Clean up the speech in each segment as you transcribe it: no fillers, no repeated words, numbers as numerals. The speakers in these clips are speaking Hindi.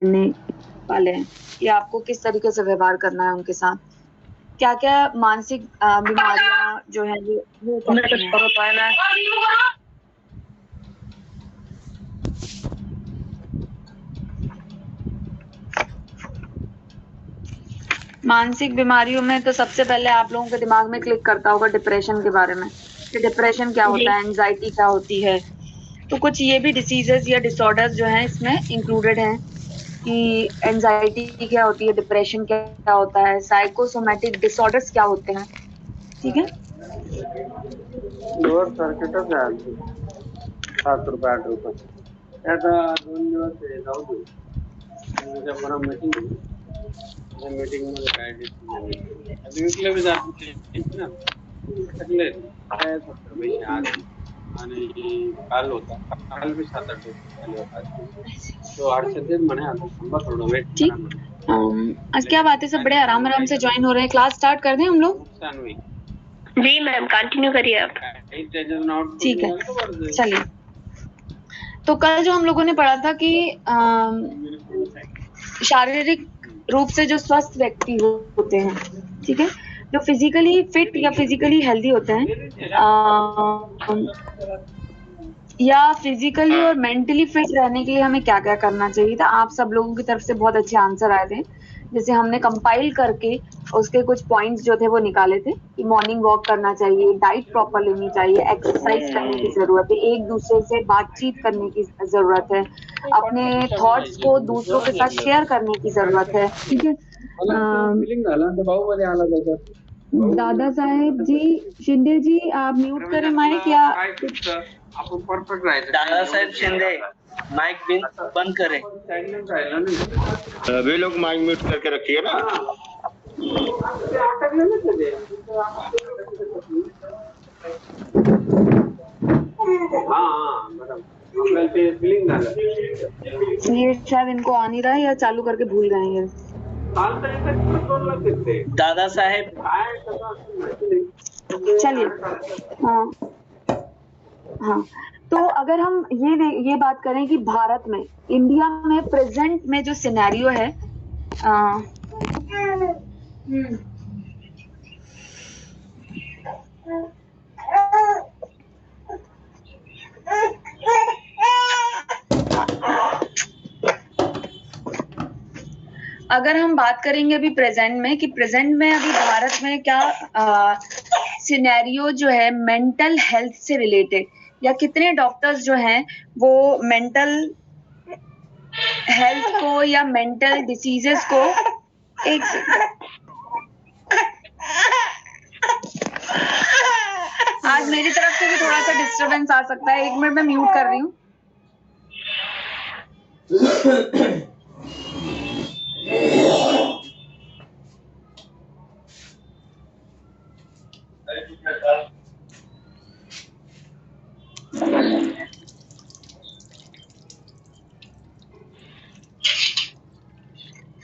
रहने वाले हैं कि आपको किस तरीके से व्यवहार करना है उनके साथ, क्या क्या मानसिक बीमारियां जो है वो सकती हैं। मानसिक बीमारियों में तो सबसे पहले आप लोगों के दिमाग में क्लिक करता होगा डिप्रेशन के बारे में कि डिप्रेशन क्या होता है, एंजाइटी क्या होती है। तो कुछ ये भी डिसीजेस या डिसऑर्डर्स जो हैं इसमें इंक्लूडेड हैं कि एंजाइटी क्या होती है, डिप्रेशन क्या होता है, साइकोसोमैटिक डिसऑर्डर्स क्या होते हैं। ठीक है, लोअर सर्किट झाली 7 रुपये 8 रुपये आता 2 दिवस जाऊ दे उद्या परवा मीटिंग त्या मीटिंग मध्ये काय डिसिजन घेतले अभी विकले भी जाते ना सगळे काय 70 पैसे आज आणि काल होता काल भी 7-8 रुपये खाली होता तो 800 म्हणे आता थांबा थोडं वेट करा म्हणे आज क्या बात है, सब बड़े आराम आराम से ज्वाइन हो रहे हैं। क्लास स्टार्ट कर दें हम लोग? नुकसान हुई जी मैम, कंटिन्यू करिए आप। ठीक है, चलिए। तो कल जो हम लोगों ने पढ़ा था कि शारीरिक रूप से जो स्वस्थ व्यक्ति होते हैं, ठीक है, जो फिजिकली फिट या फिजिकली हेल्दी होते हैं, या फिजिकली और मेंटली फिट रहने के लिए हमें क्या क्या करना चाहिए था। आप सब लोगों की तरफ से बहुत अच्छे आंसर आए थे, जैसे हमने कंपाइल करके उसके कुछ पॉइंट्स जो थे वो निकाले थे कि मॉर्निंग वॉक करना चाहिए, डाइट प्रॉपर लेनी चाहिए, एक्सरसाइज करने की जरूरत है, एक दूसरे से बातचीत करने की जरूरत है, अपने थॉट्स को दूसरों के साथ शेयर करने की जरूरत है। ठीक है, दादा साहेब जी, शिंदे जी, आप म्यूट करें माइक या आपण परफेक्ट राहायचं दादा साहेब शिंदे माइक बंद करें। वे लोग माइक म्यूट करके रखिए ना। ये शायद इनको आ नहीं रहा है या चालू करके भूल गए ये। दादा साहेब, चलिए, हाँ हाँ, तो अगर हम ये बात करें कि भारत में, इंडिया में प्रेजेंट में जो सिनेरियो है, अगर हम बात करेंगे अभी प्रेजेंट में कि प्रेजेंट में अभी भारत में क्या सिनेरियो जो है मेंटल हेल्थ से रिलेटेड, या कितने डॉक्टर्स जो हैं वो मेंटल हेल्थ को या मेंटल डिसीजेस को, एक आज मेरी तरफ से भी थोड़ा सा डिस्टरबेंस आ सकता है, 1 मिनट में म्यूट कर रही हूँ।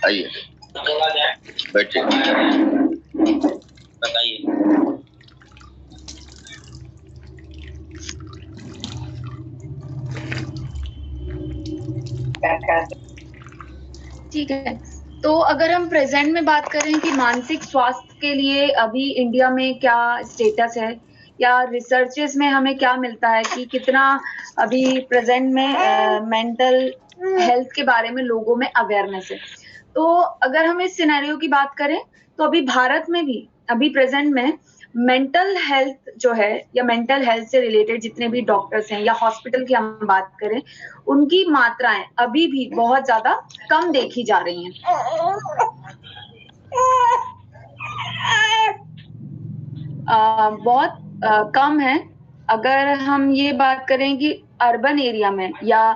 आइए बैठिए, बताइए। ठीक है, तो अगर हम प्रेजेंट में बात करें कि मानसिक स्वास्थ्य के लिए अभी इंडिया में क्या स्टेटस है, या रिसर्चेस में हमें क्या मिलता है कि कितना अभी प्रेजेंट में मेंटल हेल्थ के बारे में लोगों में अवेयरनेस है। तो अगर हम इस सिनेरियो की बात करें तो अभी भारत में भी अभी प्रेजेंट में मेंटल हेल्थ जो है, या मेंटल हेल्थ से रिलेटेड जितने भी डॉक्टर्स हैं या हॉस्पिटल की हम बात करें, उनकी मात्राएं अभी भी बहुत ज्यादा कम देखी जा रही हैं। बहुत कम है। अगर हम ये बात करें कि अर्बन एरिया में या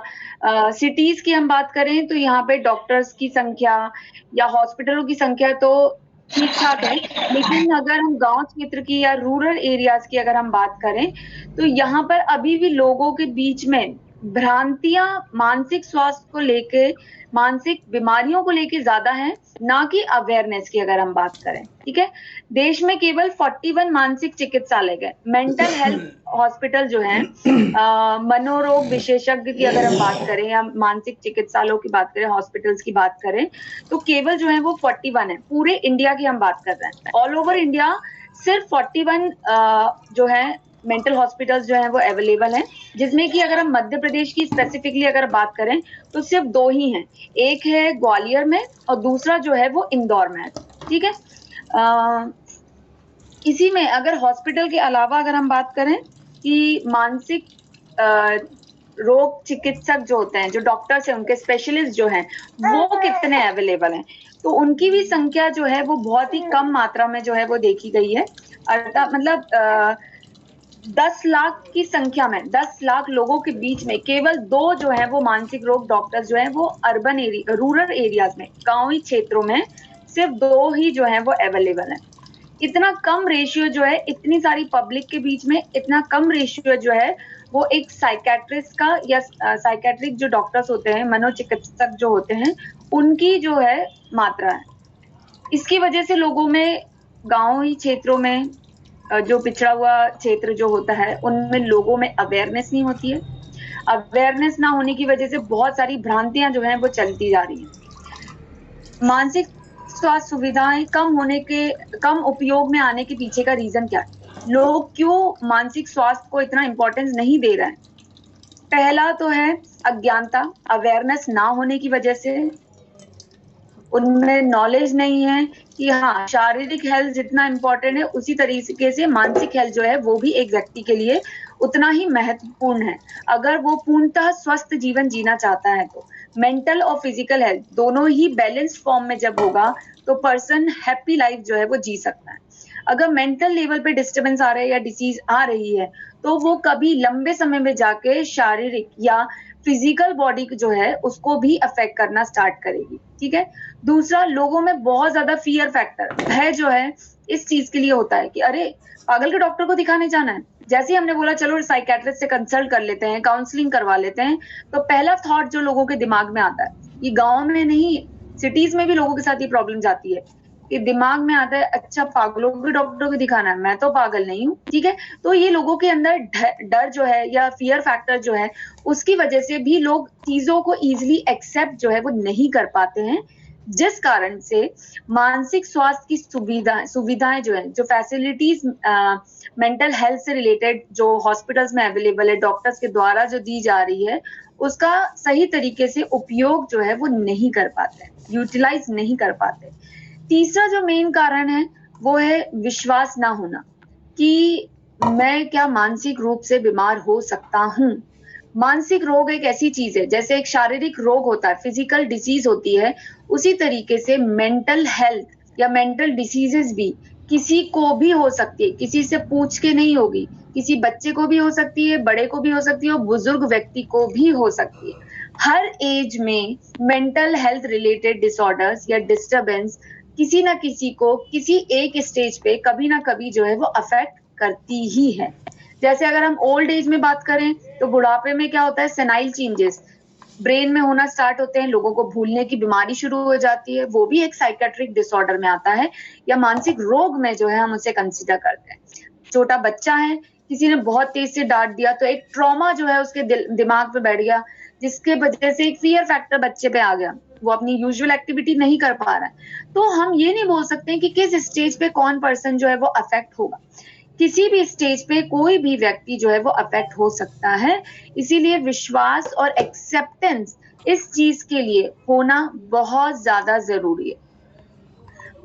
सिटीज की हम बात करें तो यहाँ पे डॉक्टर्स की संख्या या हॉस्पिटलों की संख्या तो ठीक ठाक है, लेकिन अगर हम गांव क्षेत्र की या रूरल एरियाज की अगर हम बात करें तो यहाँ पर अभी भी लोगों के बीच में भ्रांतियां मानसिक स्वास्थ्य को लेके, मानसिक बीमारियों को लेके ज्यादा है, ना कि अवेयरनेस की अगर हम बात करें। ठीक है, देश में केवल 41 मानसिक चिकित्सालय है, मेंटल हेल्थ हॉस्पिटल जो है, मनोरोग विशेषज्ञ की अगर हम बात करें या मानसिक चिकित्सालयों की बात करें, हॉस्पिटल्स की बात करें, तो केवल जो है वो 41 है। पूरे इंडिया की हम बात कर रहे हैं, ऑल ओवर इंडिया सिर्फ 41 जो है मेंटल हॉस्पिटल्स जो है वो अवेलेबल हैं, जिसमें कि अगर हम मध्य प्रदेश की स्पेसिफिकली अगर बात करें तो सिर्फ 2 ही हैं, एक है ग्वालियर में और दूसरा जो है वो इंदौर में है। ठीक है, इसी में अगर हॉस्पिटल के अलावा अगर हम बात करें कि मानसिक रोग चिकित्सक जो होते हैं, जो डॉक्टर्स हैं, उनके स्पेशलिस्ट जो हैं, वो कितने अवेलेबल हैं, तो उनकी भी संख्या जो है वो बहुत ही कम मात्रा में जो है वो देखी गई है। अर्थात मतलब 10 लाख की संख्या में, 10 लाख लोगों के बीच में केवल 2 जो है वो मानसिक रोग डॉक्टर्स जो है वो अर्बन एरिया, रूरल एरियाज में, गांवी क्षेत्रों में सिर्फ 2 ही जो है वो अवेलेबल है। इतना कम रेशियो जो है, इतनी सारी पब्लिक के बीच में इतना कम रेशियो जो है वो एक साइकेट्रिस्ट का या साइकेट्रिक जो डॉक्टर्स होते हैं, मनोचिकित्सक जो होते हैं, उनकी जो है मात्रा है। इसकी वजह से लोगों में, गांवी क्षेत्रों में, जो पिछड़ा हुआ क्षेत्र जो होता है, उनमें लोगों में अवेयरनेस नहीं होती है। अवेयरनेस ना होने की वजह से बहुत सारी भ्रांतियां जो हैं वो चलती जा रही हैं। मानसिक स्वास्थ्य सुविधाएं कम उपयोग में आने के पीछे का रीजन क्या है? लोग क्यों मानसिक स्वास्थ्य को इतना इंपॉर्टेंस नहीं दे रहे हैं? पहला तो है अज्ञानता, अवेयरनेस ना होने की वजह से उनमें नॉलेज नहीं है कि हाँ, शारीरिक हेल्थ जितना इम्पोर्टेंट है उसी तरीके से मानसिक हेल्थ जो है वो भी एक व्यक्ति के लिए उतना ही महत्वपूर्ण है। अगर वो पूर्णतः स्वस्थ जीवन जीना चाहता है तो मेंटल और फिजिकल हेल्थ दोनों ही बैलेंस्ड फॉर्म में जब होगा तो पर्सन हैप्पी लाइफ जो है वो जी सकता है। अगर मेंटल लेवल पे डिस्टर्बेंस आ रहा है या डिसीज आ रही है तो वो कभी लंबे समय में जाके शारीरिक या फिजिकल बॉडी जो है उसको भी अफेक्ट करना स्टार्ट करेगी। ठीक है, दूसरा, लोगों में बहुत ज्यादा फियर फैक्टर, भय जो है इस चीज के लिए होता है कि अरे पागल के डॉक्टर को दिखाने जाना है। जैसे ही हमने बोला चलो साइकेट्रिस्ट से कंसल्ट कर लेते हैं, काउंसलिंग करवा लेते हैं, तो पहला थॉट जो लोगों के दिमाग में आता है, ये गांव में नहीं, सिटीज में भी लोगों के साथ ये प्रॉब्लम जाती है कि दिमाग में आता है अच्छा पागलों के डॉक्टर को दिखाना है, मैं तो पागल नहीं हूँ। ठीक है, तो ये लोगों के अंदर डर जो है या फियर फैक्टर जो है, उसकी वजह से भी लोग चीजों को इजिली एक्सेप्ट जो है वो नहीं कर पाते हैं, जिस कारण से मानसिक स्वास्थ्य की सुविधाएं जो है, जो फैसिलिटीज मेंटल हेल्थ से रिलेटेड जो हॉस्पिटल्स में अवेलेबल है, डॉक्टर्स के द्वारा जो दी जा रही है, उसका सही तरीके से उपयोग जो है वो नहीं कर पाते, यूटिलाइज नहीं कर पाते। तीसरा जो मेन कारण है वो है विश्वास ना होना कि मैं क्या मानसिक रूप से बीमार हो सकता हूँ। मानसिक रोग एक ऐसी चीज है, जैसे एक शारीरिक रोग होता है, फिजिकल डिसीज होती है, उसी तरीके से मेंटल हेल्थ या मेंटल डिसीजेस भी किसी को भी हो सकती है, किसी से पूछ के नहीं होगी, किसी बच्चे को भी हो सकती है, बड़े को भी हो सकती है और बुजुर्ग व्यक्ति को भी हो सकती है। हर एज में मेंटल हेल्थ रिलेटेड डिसऑर्डर्स या डिस्टर्बेंस किसी ना किसी को किसी एक स्टेज पे कभी ना कभी जो है वो अफेक्ट करती ही है। जैसे अगर हम ओल्ड एज में बात करें तो बुढ़ापे में क्या होता है, सेनाइल चेंजेस ब्रेन में होना स्टार्ट होते हैं, लोगों को भूलने की बीमारी शुरू हो जाती है, वो भी एक साइकेट्रिक डिसऑर्डर में आता है या मानसिक रोग में जो है हम उसे कंसीडर करते हैं। छोटा बच्चा है, किसी ने बहुत तेज से डांट दिया तो एक ट्रॉमा जो है उसके दिमाग पे बैठ गया, जिसके वजह से एक फियर फैक्टर बच्चे पे आ गया, वो अपनी यूजुअल एक्टिविटी नहीं कर पा रहा है। तो हम ये नहीं बोल सकते कि किस स्टेज पे कौन पर्सन जो है वो अफेक्ट होगा, किसी भी स्टेज पे कोई भी व्यक्ति जो है वो अफेक्ट हो सकता है। इसीलिए विश्वास और एक्सेप्टेंस इस चीज के लिए होना बहुत ज्यादा जरूरी है।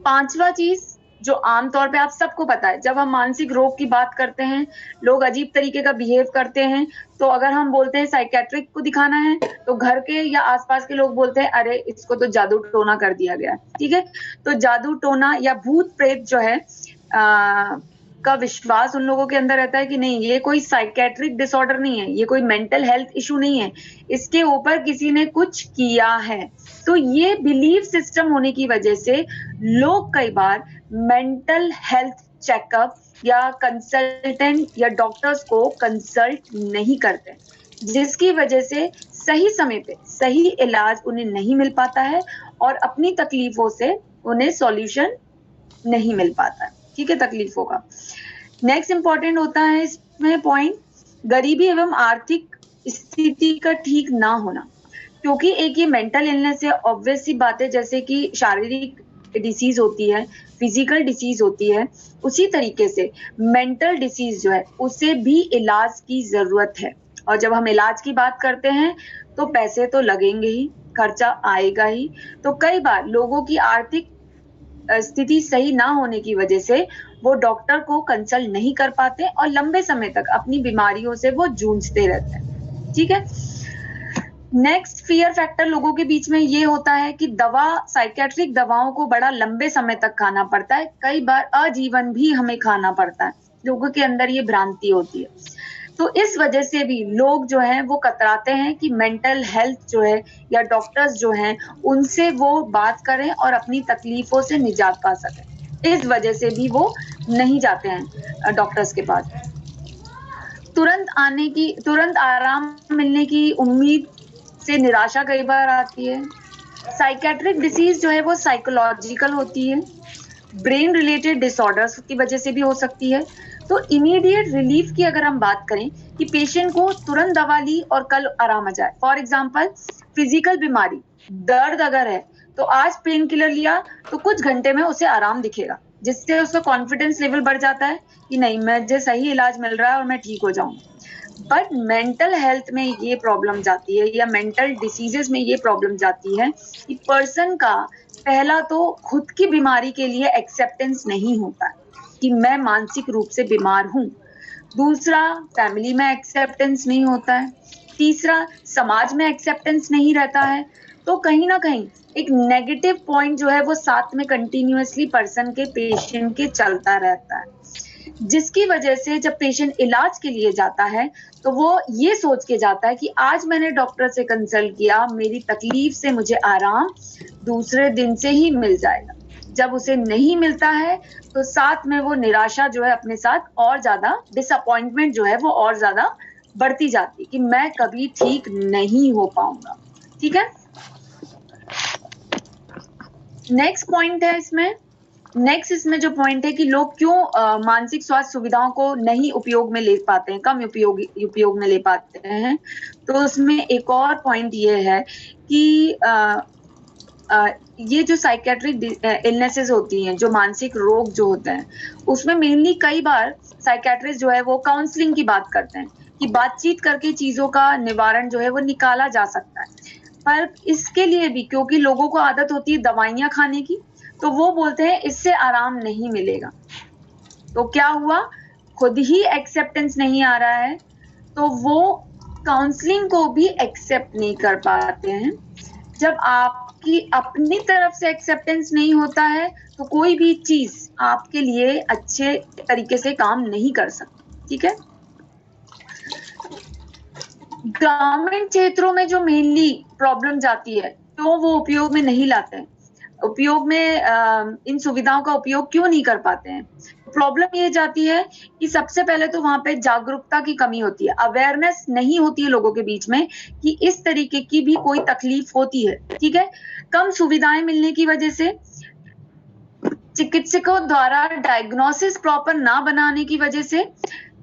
पांचवा चीज जो आमतौर पे आप सबको पता है, जब हम मानसिक रोग की बात करते हैं लोग अजीब तरीके का बिहेव करते हैं, तो अगर हम बोलते हैं साइकेट्रिक को दिखाना है तो घर के या आसपास के लोग बोलते हैं अरे इसको तो जादू टोना कर दिया गया। ठीक है, तो जादू टोना या भूत प्रेत जो है का विश्वास उन लोगों के अंदर रहता है कि नहीं, ये कोई साइकेट्रिक डिसऑर्डर नहीं है, ये कोई मेंटल हेल्थ इशू नहीं है, इसके ऊपर किसी ने कुछ किया है। तो ये बिलीफ सिस्टम होने की वजह से लोग कई बार मेंटल हेल्थ चेकअप या कंसल्टेंट या डॉक्टर्स को कंसल्ट नहीं करते। जिसकी वजह से सही समय पे सही इलाज उन्हें नहीं मिल पाता है और अपनी तकलीफों से उन्हें सॉल्यूशन नहीं मिल पाता है, ठीक है, तकलीफों का। नेक्स्ट इंपॉर्टेंट होता है इसमें पॉइंट, गरीबी एवं आर्थिक स्थिति का ठीक ना होना, क्योंकि एक ये मेंटल इलनेस है, ऑब्वियस सी बात है, जैसे कि शारीरिक डिसीज होती है, फिजिकल डिसीज होती है, उसी तरीके से मेंटल डिसीज जो है उसे भी इलाज की जरूरत है। और जब हम इलाज की बात करते हैं तो पैसे तो लगेंगे ही, खर्चा आएगा ही। तो कई बार लोगों की आर्थिक स्थिति सही ना होने की वजह से वो डॉक्टर को कंसल्ट नहीं कर पाते और लंबे समय तक अपनी बीमारियों से वो जूझते रहते हैं, ठीक है। नेक्स्ट फियर फैक्टर लोगों के बीच में ये होता है कि साइकेट्रिक दवाओं को बड़ा लंबे समय तक खाना पड़ता है, कई बार आजीवन भी हमें खाना पड़ता है, लोगों के अंदर ये भ्रांति होती है। तो इस वजह से भी लोग जो हैं वो कतराते हैं कि मेंटल हेल्थ जो है या डॉक्टर्स जो हैं उनसे वो बात करें और अपनी तकलीफों से निजात पा सकें। इस वजह से भी वो नहीं जाते हैं डॉक्टर्स के पास। तुरंत आराम मिलने की उम्मीद से निराशा कई बार आती है। साइकेट्रिक डिसीज जो है वो साइकोलॉजिकल होती है, ब्रेन रिलेटेड डिसऑर्डर्स की वजह से भी हो सकती है। तो इमीडिएट रिलीफ की अगर हम बात करें कि पेशेंट को तुरंत दवा ली और कल आराम आ जाए, फॉर एग्जांपल फिजिकल बीमारी, दर्द अगर है तो आज पेन किलर लिया तो कुछ घंटे में उसे आराम दिखेगा, जिससे उसका कॉन्फिडेंस लेवल बढ़ जाता है कि नहीं, मुझे सही इलाज मिल रहा है और मैं ठीक हो जाऊंगा। बट मेंटल हेल्थ में ये प्रॉब्लम जाती है या मेंटल डिसीजेस में ये प्रॉब्लम जाती है कि पर्सन का पहला तो खुद की बीमारी के लिए एक्सेप्टेंस नहीं होता है कि मैं मानसिक रूप से बीमार हूं। दूसरा, फैमिली में एक्सेप्टेंस नहीं होता है। तीसरा, समाज में एक्सेप्टेंस नहीं रहता है। तो कहीं ना कहीं एक नेगेटिव पॉइंट जो है वो साथ में कंटिन्यूअसली पर्सन के, पेशेंट के चलता रहता है, जिसकी वजह से जब पेशेंट इलाज के लिए जाता है तो वो ये सोच के जाता है कि आज मैंने डॉक्टर से कंसल्ट किया, मेरी तकलीफ से मुझे आराम दूसरे दिन से ही मिल जाएगा। जब उसे नहीं मिलता है तो साथ में वो निराशा जो है अपने साथ और ज्यादा, डिसअपॉइंटमेंट जो है वो और ज्यादा बढ़ती जाती कि मैं कभी ठीक नहीं हो पाऊंगा, ठीक है। नेक्स्ट इसमें जो पॉइंट है कि लोग क्यों मानसिक स्वास्थ्य सुविधाओं को नहीं उपयोग में ले पाते हैं, कम उपयोग में ले पाते हैं। तो उसमें एक और पॉइंट ये है कि ये जो साइकेट्रिक इलनेसेस होती हैं, जो मानसिक रोग जो होते हैं, उसमें मेनली कई बार साइकेट्रिस्ट जो है वो काउंसलिंग की बात करते हैं कि बातचीत करके चीजों का निवारण जो है वो निकाला जा सकता है। पर इसके लिए भी क्योंकि लोगों को आदत होती है दवाइयां खाने की, तो वो बोलते हैं इससे आराम नहीं मिलेगा। तो क्या हुआ, खुद ही एक्सेप्टेंस नहीं आ रहा है तो वो काउंसलिंग को भी एक्सेप्ट नहीं कर पाते हैं। जब आपकी अपनी तरफ से एक्सेप्टेंस नहीं होता है तो कोई भी चीज आपके लिए अच्छे तरीके से काम नहीं कर सकती, ठीक है। ग्रामीण क्षेत्रों में जो मेनली प्रॉब्लम जाती है तो वो उपयोग में नहीं लाते हैं, उपयोग में इन सुविधाओं का उपयोग क्यों नहीं कर पाते हैं। प्रॉब्लम ये जाती है कि सबसे पहले तो वहां पे जागरूकता की कमी होती है, अवेयरनेस नहीं होती है लोगों के बीच में कि इस तरीके की भी कोई तकलीफ होती है, ठीक है। कम सुविधाएं मिलने की वजह से, चिकित्सकों द्वारा डायग्नोसिस प्रॉपर ना बनाने की वजह से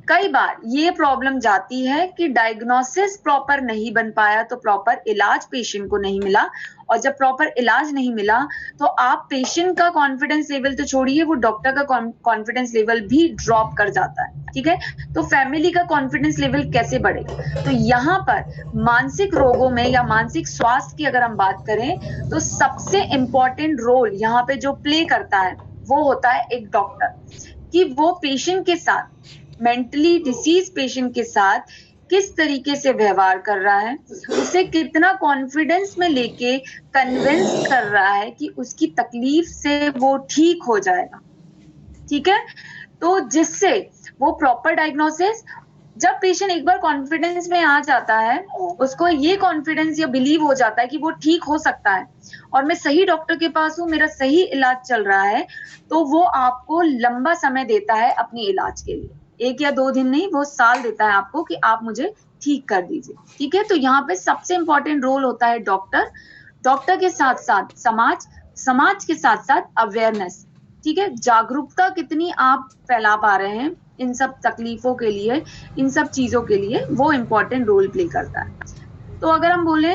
कई बार ये प्रॉब्लम जाती है कि डायग्नोसिस प्रॉपर नहीं बन पाया तो प्रॉपर इलाज पेशेंट को नहीं मिला, और जब प्रॉपर इलाज नहीं मिला तो आप पेशेंट का कॉन्फिडेंस लेवल तो छोड़िए, वो डॉक्टर का कॉन्फिडेंस लेवल भी ड्रॉप कर जाता है, ठीक है। तो फैमिली का कॉन्फिडेंस लेवल कैसे बढ़े। तो यहाँ पर मानसिक रोगों में या मानसिक स्वास्थ्य की अगर हम बात करें तो सबसे इंपॉर्टेंट रोल यहाँ पे जो प्ले करता है वो होता है एक डॉक्टर, कि वो पेशेंट के साथ, मेंटली डिसीज पेशेंट के साथ किस तरीके से व्यवहार कर रहा है, उसे कितना कॉन्फिडेंस में लेके कन्विंस कर रहा है कि उसकी तकलीफ से वो ठीक हो जाएगा, ठीक है। तो जिससे वो प्रॉपर डायग्नोसिस, जब पेशेंट एक बार कॉन्फिडेंस में आ जाता है, उसको ये कॉन्फिडेंस या बिलीव हो जाता है कि वो ठीक हो सकता है और मैं सही डॉक्टर के पास हूँ, मेरा सही इलाज चल रहा है, तो वो आपको लंबा समय देता है अपनी इलाज के लिए, 1 या 2 दिन नहीं, वो साल देता है आपको कि आप मुझे ठीक कर दीजिए। ठीक है, तो यहाँ पे सबसे इंपॉर्टेंट रोल होता है डॉक्टर, डॉक्टर के साथ साथ समाज, समाज के साथ साथ अवेयरनेस। ठीक है, जागरूकता कितनी आप फैला पा रहे हैं इन सब तकलीफों के लिए, इन सब चीजों के लिए, वो इम्पोर्टेंट रोल प्ले करता है। तो अगर हम बोले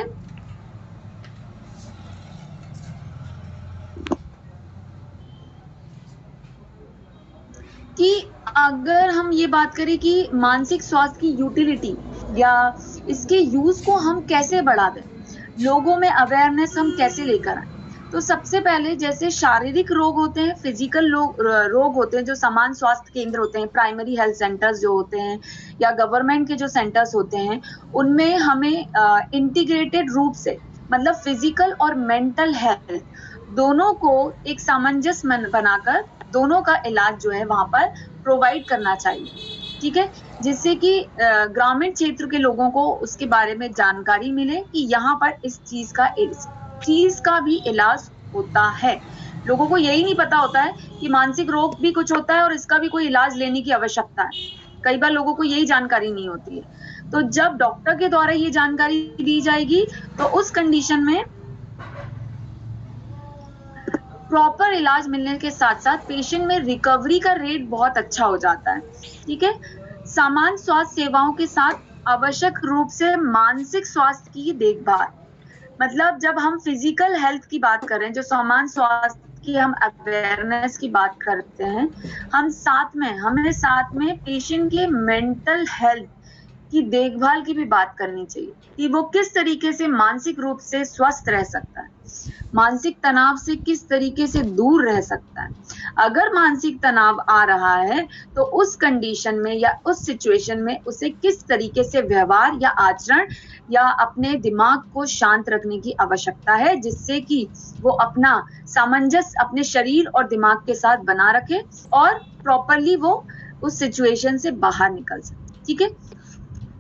कि अगर हम ये बात करें कि मानसिक स्वास्थ्य की यूटिलिटी या इसके यूज को हम कैसे बढ़ा दें, लोगों में अवेयरनेस हम कैसे लेकर आए, तो सबसे पहले जैसे शारीरिक रोग होते हैं, फिजिकल रोग होते हैं, जो समान स्वास्थ्य केंद्र होते हैं, प्राइमरी हेल्थ सेंटर्स जो होते हैं या गवर्नमेंट के जो सेंटर्स होते हैं, उनमें हमें इंटीग्रेटेड रूप से, मतलब फिजिकल और मेंटल हेल्थ दोनों को एक सामंजस्य बनाकर दोनों का इलाज जो है वहां पर प्रोवाइड करना चाहिए। ठीक है, जिससे कि ग्रामीण क्षेत्र के लोगों को उसके बारे में जानकारी मिले कि यहाँ पर इस चीज का भी इलाज होता है। लोगों को यही नहीं पता होता है कि मानसिक रोग भी कुछ होता है और इसका भी कोई इलाज लेने की आवश्यकता है। कई बार लोगों को यही जानकारी नहीं होती है। तो जब डॉक्टर के द्वारा ये जानकारी दी जाएगी तो उस कंडीशन में प्रॉपर इलाज मिलने के साथ साथ पेशेंट में रिकवरी का रेट बहुत अच्छा हो जाता है। ठीक है, सामान्य स्वास्थ्य सेवाओं के साथ आवश्यक रूप से मानसिक स्वास्थ्य की देखभाल, मतलब जब हम फिजिकल हेल्थ की बात करें, जो सामान्य स्वास्थ्य की हम अवेयरनेस की बात करते हैं, हमें साथ में पेशेंट के मेंटल हेल्थ की देखभाल की भी बात करनी चाहिए कि वो किस तरीके से मानसिक रूप से स्वस्थ रह सकता है, मानसिक तनाव से किस तरीके से दूर रह सकता है। अगर मानसिक तनाव आ रहा है तो उस कंडीशन में या उस सिचुएशन में उसे किस तरीके से व्यवहार या आचरण या अपने दिमाग को शांत रखने की आवश्यकता है, जिससे कि वो अपना सामंजस्य अपने शरीर और दिमाग के साथ बना रखे और प्रॉपरली वो उस सिचुएशन से बाहर निकल सके। ठीक है,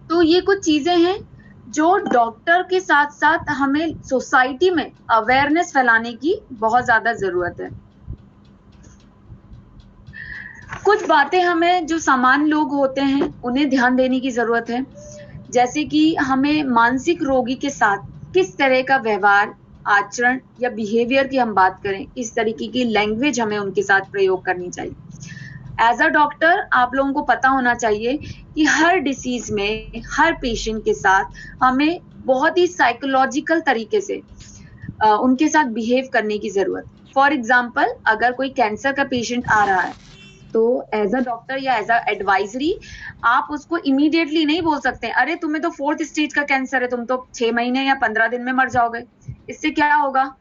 तो ये कुछ चीजें हैं जो डॉक्टर के साथ साथ हमें सोसाइटी में अवेयरनेस फैलाने की बहुत ज्यादा जरूरत है। कुछ बातें हमें जो सामान्य लोग होते हैं उन्हें ध्यान देने की जरूरत है, जैसे कि हमें मानसिक रोगी के साथ किस तरह का व्यवहार, आचरण या बिहेवियर की हम बात करें, किस तरीके की लैंग्वेज हमें उनके साथ प्रयोग करनी चाहिए। एज अ डॉक्टर आप लोगों को पता होना चाहिए कि हर डिसीज में हर पेशेंट के साथ हमें बहुत ही साइकोलॉजिकल तरीके से उनके साथ बिहेव करने की जरूरत है। फॉर एग्जाम्पल, अगर कोई कैंसर का पेशेंट आ रहा है तो एज अ डॉक्टर या एज अ एडवाइजरी आप उसको इमीडिएटली नहीं बोल सकते अरे तुम्हें तो 4th स्टेज का कैंसर है, तुम तो 6 महीने या 15 दिन में मर जाओगे। इससे क्या होगा,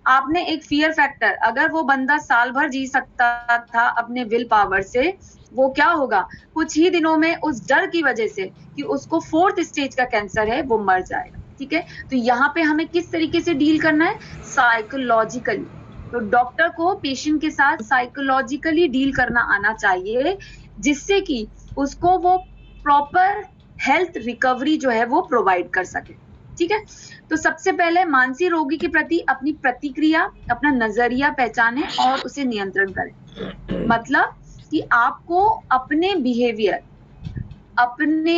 आपने एक फियर फैक्टर, अगर वो बंदा साल भर जी सकता था अपने विल पावर से, वो क्या होगा, कुछ ही दिनों में उस डर की वजह से कि उसको 4th स्टेज का कैंसर है वो मर जाएगा। ठीक है, तो यहाँ पे हमें किस तरीके से डील करना है, साइकोलॉजिकली। तो डॉक्टर को पेशेंट के साथ साइकोलॉजिकली डील करना आना चाहिए, जिससे कि उसको वो प्रॉपर हेल्थ रिकवरी जो है वो प्रोवाइड कर सके। ठीक है, तो सबसे पहले मानसिक रोगी के प्रति अपनी प्रतिक्रिया, अपना नजरिया पहचाने और उसे नियंत्रण करें। मतलब कि आपको अपने बिहेवियर, अपने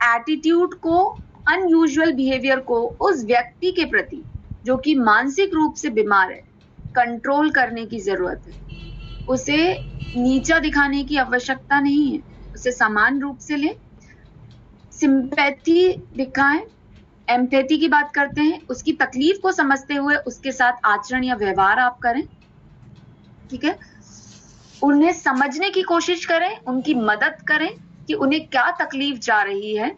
एटीट्यूड को, अनयूजुअल बिहेवियर को उस व्यक्ति के प्रति जो कि मानसिक रूप से बीमार है कंट्रोल करने की जरूरत है। उसे नीचा दिखाने की आवश्यकता नहीं है, उसे समान रूप से ले, सिंपैथी दिखाएं, एम्पैथी की बात करते हैं, उसकी तकलीफ को समझते हुए उसके साथ आचरण या व्यवहार आप करें। ठीक है, उन्हें समझने की कोशिश करें, उनकी मदद करें कि उन्हें क्या तकलीफ जा रही है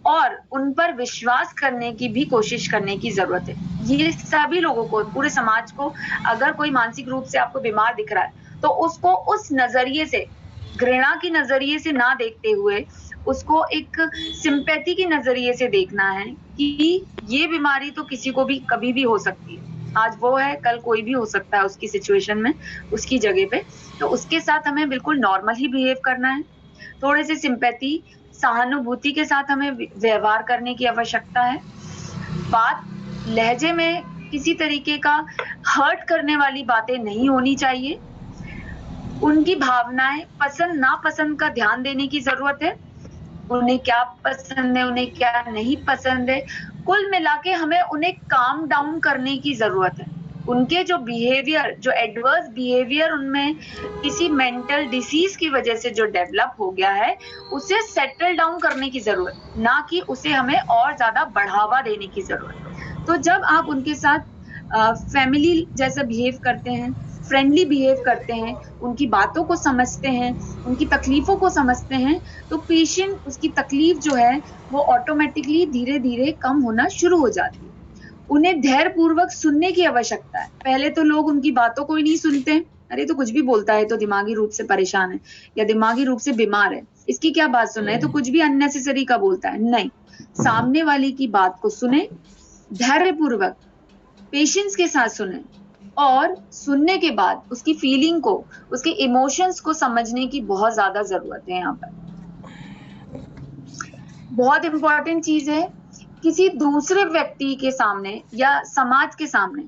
और उन पर विश्वास करने की भी कोशिश करने की जरूरत है। ये सभी लोगों को, पूरे समाज को, अगर कोई मानसिक रूप से आपको बीमार दिख रहा है तो उसको उस नजरिए से, घृणा की नजरिए से ना देखते हुए उसको एक सिंपैथी की नजरिए से देखना है कि ये बीमारी तो किसी को भी कभी भी हो सकती है, आज वो है कल कोई भी हो सकता है उसकी सिचुएशन में, उसकी जगह पे। तो उसके साथ हमें बिल्कुल नॉर्मल ही बिहेव करना है, थोड़े से सिंपैथी, सहानुभूति के साथ हमें व्यवहार करने की आवश्यकता है। बात लहजे में किसी तरीके का हर्ट करने वाली बातें नहीं होनी चाहिए। उनकी भावनाएं, पसंद नापसंद का ध्यान देने की जरूरत है। उन्हें क्या पसंद है, उन्हें क्या नहीं पसंद है। कुल मिला के हमें उन्हें काम डाउन करने की जरूरत है। उनके जो बिहेवियर, जो एडवर्स बिहेवियर उनमें किसी मेंटल डिसीज की वजह से जो डेवलप हो गया है, उसे सेटल डाउन करने की जरूरत, ना कि उसे हमें और ज्यादा बढ़ावा देने की जरूरत। तो जब आप उनके साथ फैमिली जैसा बिहेव करते हैं, फ्रेंडली बिहेव करते हैं, उनकी बातों को समझते हैं, उनकी तकलीफों को समझते हैं, तो पेशेंट उसकी तकलीफ जो है वो ऑटोमेटिकली धीरे धीरे कम होना शुरू हो जाती है। उन्हें धैर्य पूर्वक सुनने की आवश्यकता है। पहले तो लोग उनकी बातों को ही नहीं सुनते, अरे तो कुछ भी बोलता है, तो दिमागी रूप से परेशान है या दिमागी रूप से बीमार है, इसकी क्या बात सुन रहे हैं, तो कुछ भी अननेसेसरी का बोलता है। नहीं, सामने वाले की बात को सुने, धैर्य पूर्वक पेशेंस के साथ सुने, और सुनने के बाद उसकी फीलिंग को, उसके इमोशंस को समझने की बहुत ज्यादा जरूरत है। यहाँ पर बहुत इंपॉर्टेंट चीज है, किसी दूसरे व्यक्ति के सामने या समाज के सामने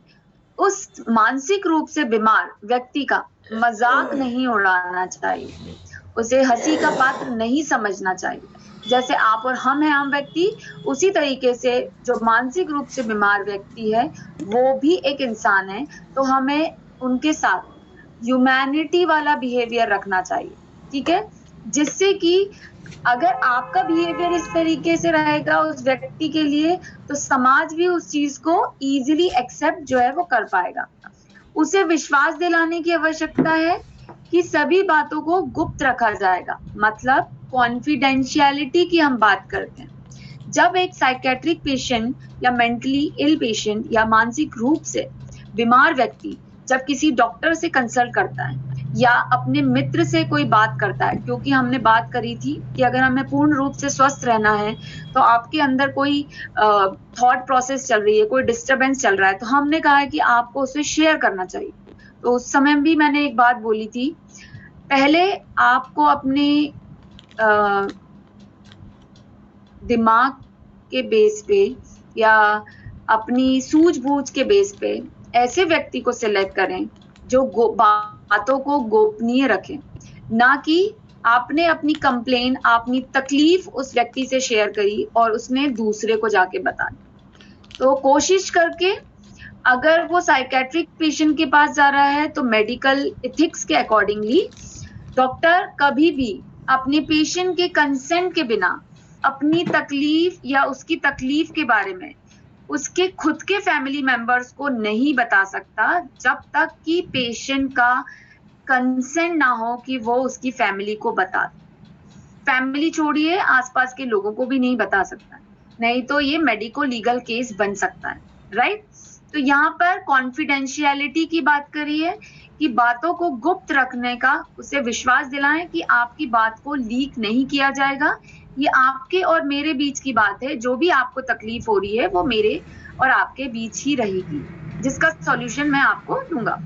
उस मानसिक रूप से बीमार व्यक्ति का मजाक नहीं उड़ाना चाहिए, उसे हंसी का पात्र नहीं समझना चाहिए। जैसे आप और हम हैं आम व्यक्ति, उसी तरीके से जो मानसिक रूप से बीमार व्यक्ति है वो भी एक इंसान है। तो हमें उनके साथ ह्यूमैनिटी वाला बिहेवियर रखना चाहिए, ठीक है, जिससे कि अगर आपका बिहेवियर इस तरीके से रहेगा उस व्यक्ति के लिए, तो समाज भी उस चीज को इजीली एक्सेप्ट जो है वो कर पाएगा। उसे विश्वास दिलाने की आवश्यकता है कि सभी बातों को गुप्त रखा जाएगा, मतलब कॉन्फिडेंशियलिटी की हम बात करते हैं। जब एक साइकेट्रिक पेशेंट या मेंटली इल पेशेंट या मानसिक रूप से बीमार व्यक्ति जब किसी डॉक्टर से कंसल्ट करता है या अपने मित्र से कोई बात करता है, क्योंकि हमने बात करी थी कि अगर हमें पूर्ण रूप से स्वस्थ रहना है तो आपके अंदर कोई थॉट प्रोसेस चल रही है, कोई डिस्टरबेंस चल रहा है, तो हमने कहा है कि आपको उसे शेयर करना चाहिए। तो उस समय भी मैंने एक बात बोली थी, पहले आपको अपने दिमाग के बेस पे या अपनी सूझबूझ के बेस पे ऐसे व्यक्ति को सिलेक्ट करें जो बातों को गोपनीय रखें, ना कि आपने अपनी कंप्लेन, अपनी तकलीफ उस व्यक्ति से शेयर करी और उसने दूसरे को जाके बता दी। तो कोशिश करके अगर वो साइकेट्रिक पेशेंट के पास जा रहा है तो मेडिकल एथिक्स के अकॉर्डिंगली डॉक्टर कभी भी अपने पेशेंट के कंसेंट के बिना अपनी तकलीफ या उसकी तकलीफ के बारे में उसके खुद के फैमिली मेंबर्स को नहीं बता सकता जब तक कि पेशेंट का कंसेंट ना हो कि वो उसकी फैमिली को बता दे। फैमिली छोड़िए, आसपास के लोगों को भी नहीं बता सकता, नहीं तो ये मेडिको लीगल केस बन सकता है, राइट। तो यहाँ पर कॉन्फिडेंशियलिटी की बात करी है कि बातों को गुप्त रखने का उसे विश्वास दिलाएं कि आपकी बात को लीक नहीं किया जाएगा, ये आपके और मेरे बीच की बात है, जो भी आपको तकलीफ हो रही है वो मेरे और आपके बीच ही रहेगी, जिसका सॉल्यूशन मैं आपको दूंगा।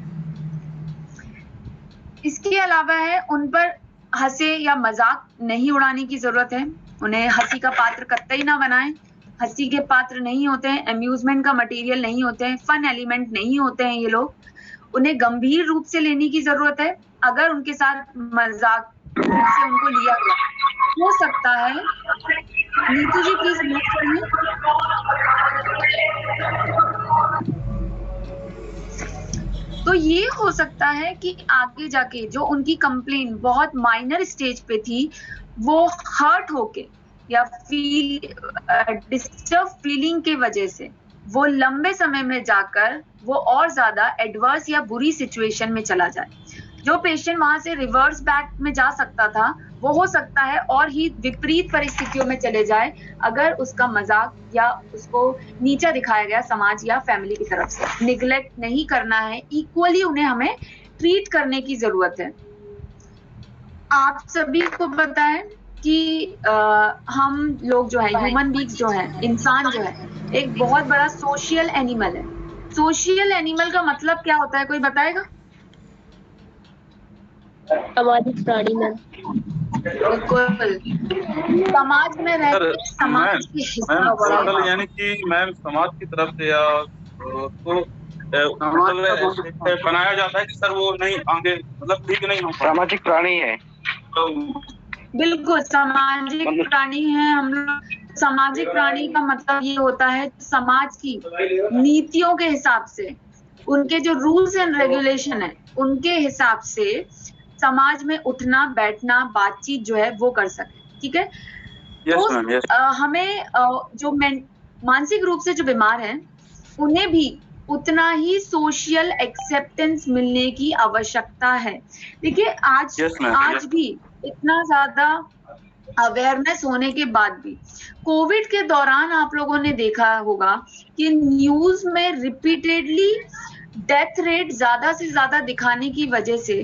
इसके अलावा है, उन पर हंसे या मजाक नहीं उड़ाने की जरूरत है, उन्हें हंसी का पात्र कतई ना बनाएं। हंसी के पात्र नहीं होते हैं, अम्यूजमेंट का मटेरियल नहीं होते हैं, फन एलिमेंट नहीं होते हैं ये लोग। उन्हें गंभीर रूप से लेने की जरूरत है। अगर उनके साथ मजाक से उनको लिया गया, हो सकता है, नीतू जी प्लीज म्यूट करिए। तो ये हो सकता है कि आगे जाके जो उनकी कंप्लेन बहुत माइनर स्टेज पे थी, वो हर्ट होके या डिस्टर्ब फीलिंग के वजह से वो लंबे समय में जाकर वो और ज्यादा एडवर्स या बुरी सिचुएशन में चला जाए। जो पेशेंट वहां से रिवर्स बैक में जा सकता था, वो हो सकता है और ही विपरीत परिस्थितियों में चले जाए अगर उसका मजाक या उसको नीचा दिखाया गया समाज या फैमिली की तरफ से। निग्लेक्ट नहीं करना है, इक्वली उन्हें हमें ट्रीट करने की जरूरत है। आप सभी को पता है कि हम लोग जो है, ह्यूमन बींग्स जो है, इंसान जो है, एक बहुत बड़ा सोशल एनिमल है। सोशल एनिमल का मतलब क्या होता है, कोई बताएगा? सामाजिक प्राणी में। बिल्कुल, समाज में रहते, समाज के हिस्सा बड़ा, यानी कि मैम समाज की तरफ से या तो बनाया जाता है कि सर वो नहीं आगे, मतलब ठीक नहीं हो, सामाजिक प्राणी है। तो बिल्कुल सामाजिक प्राणी हैं हम लोग। सामाजिक प्राणी का मतलब ये होता है समाज की नीतियों के हिसाब से, उनके जो रूल्स एंड रेगुलेशन है उनके हिसाब से समाज में उठना बैठना बातचीत जो है वो कर सके। ठीक है, यस मैम, यस। हमें जो मानसिक रूप से जो बीमार हैं उन्हें भी उतना ही सोशल एक्सेप्टेंस मिलने की आवश्यकता है। देखिए आज Yes, ma'am. आज Yes. भी इतना ज्यादा अवेयरनेस होने के बाद भी कोविड के दौरान आप लोगों ने देखा होगा कि न्यूज में रिपीटेडली डेथ रेट ज्यादा से ज्यादा दिखाने की वजह से,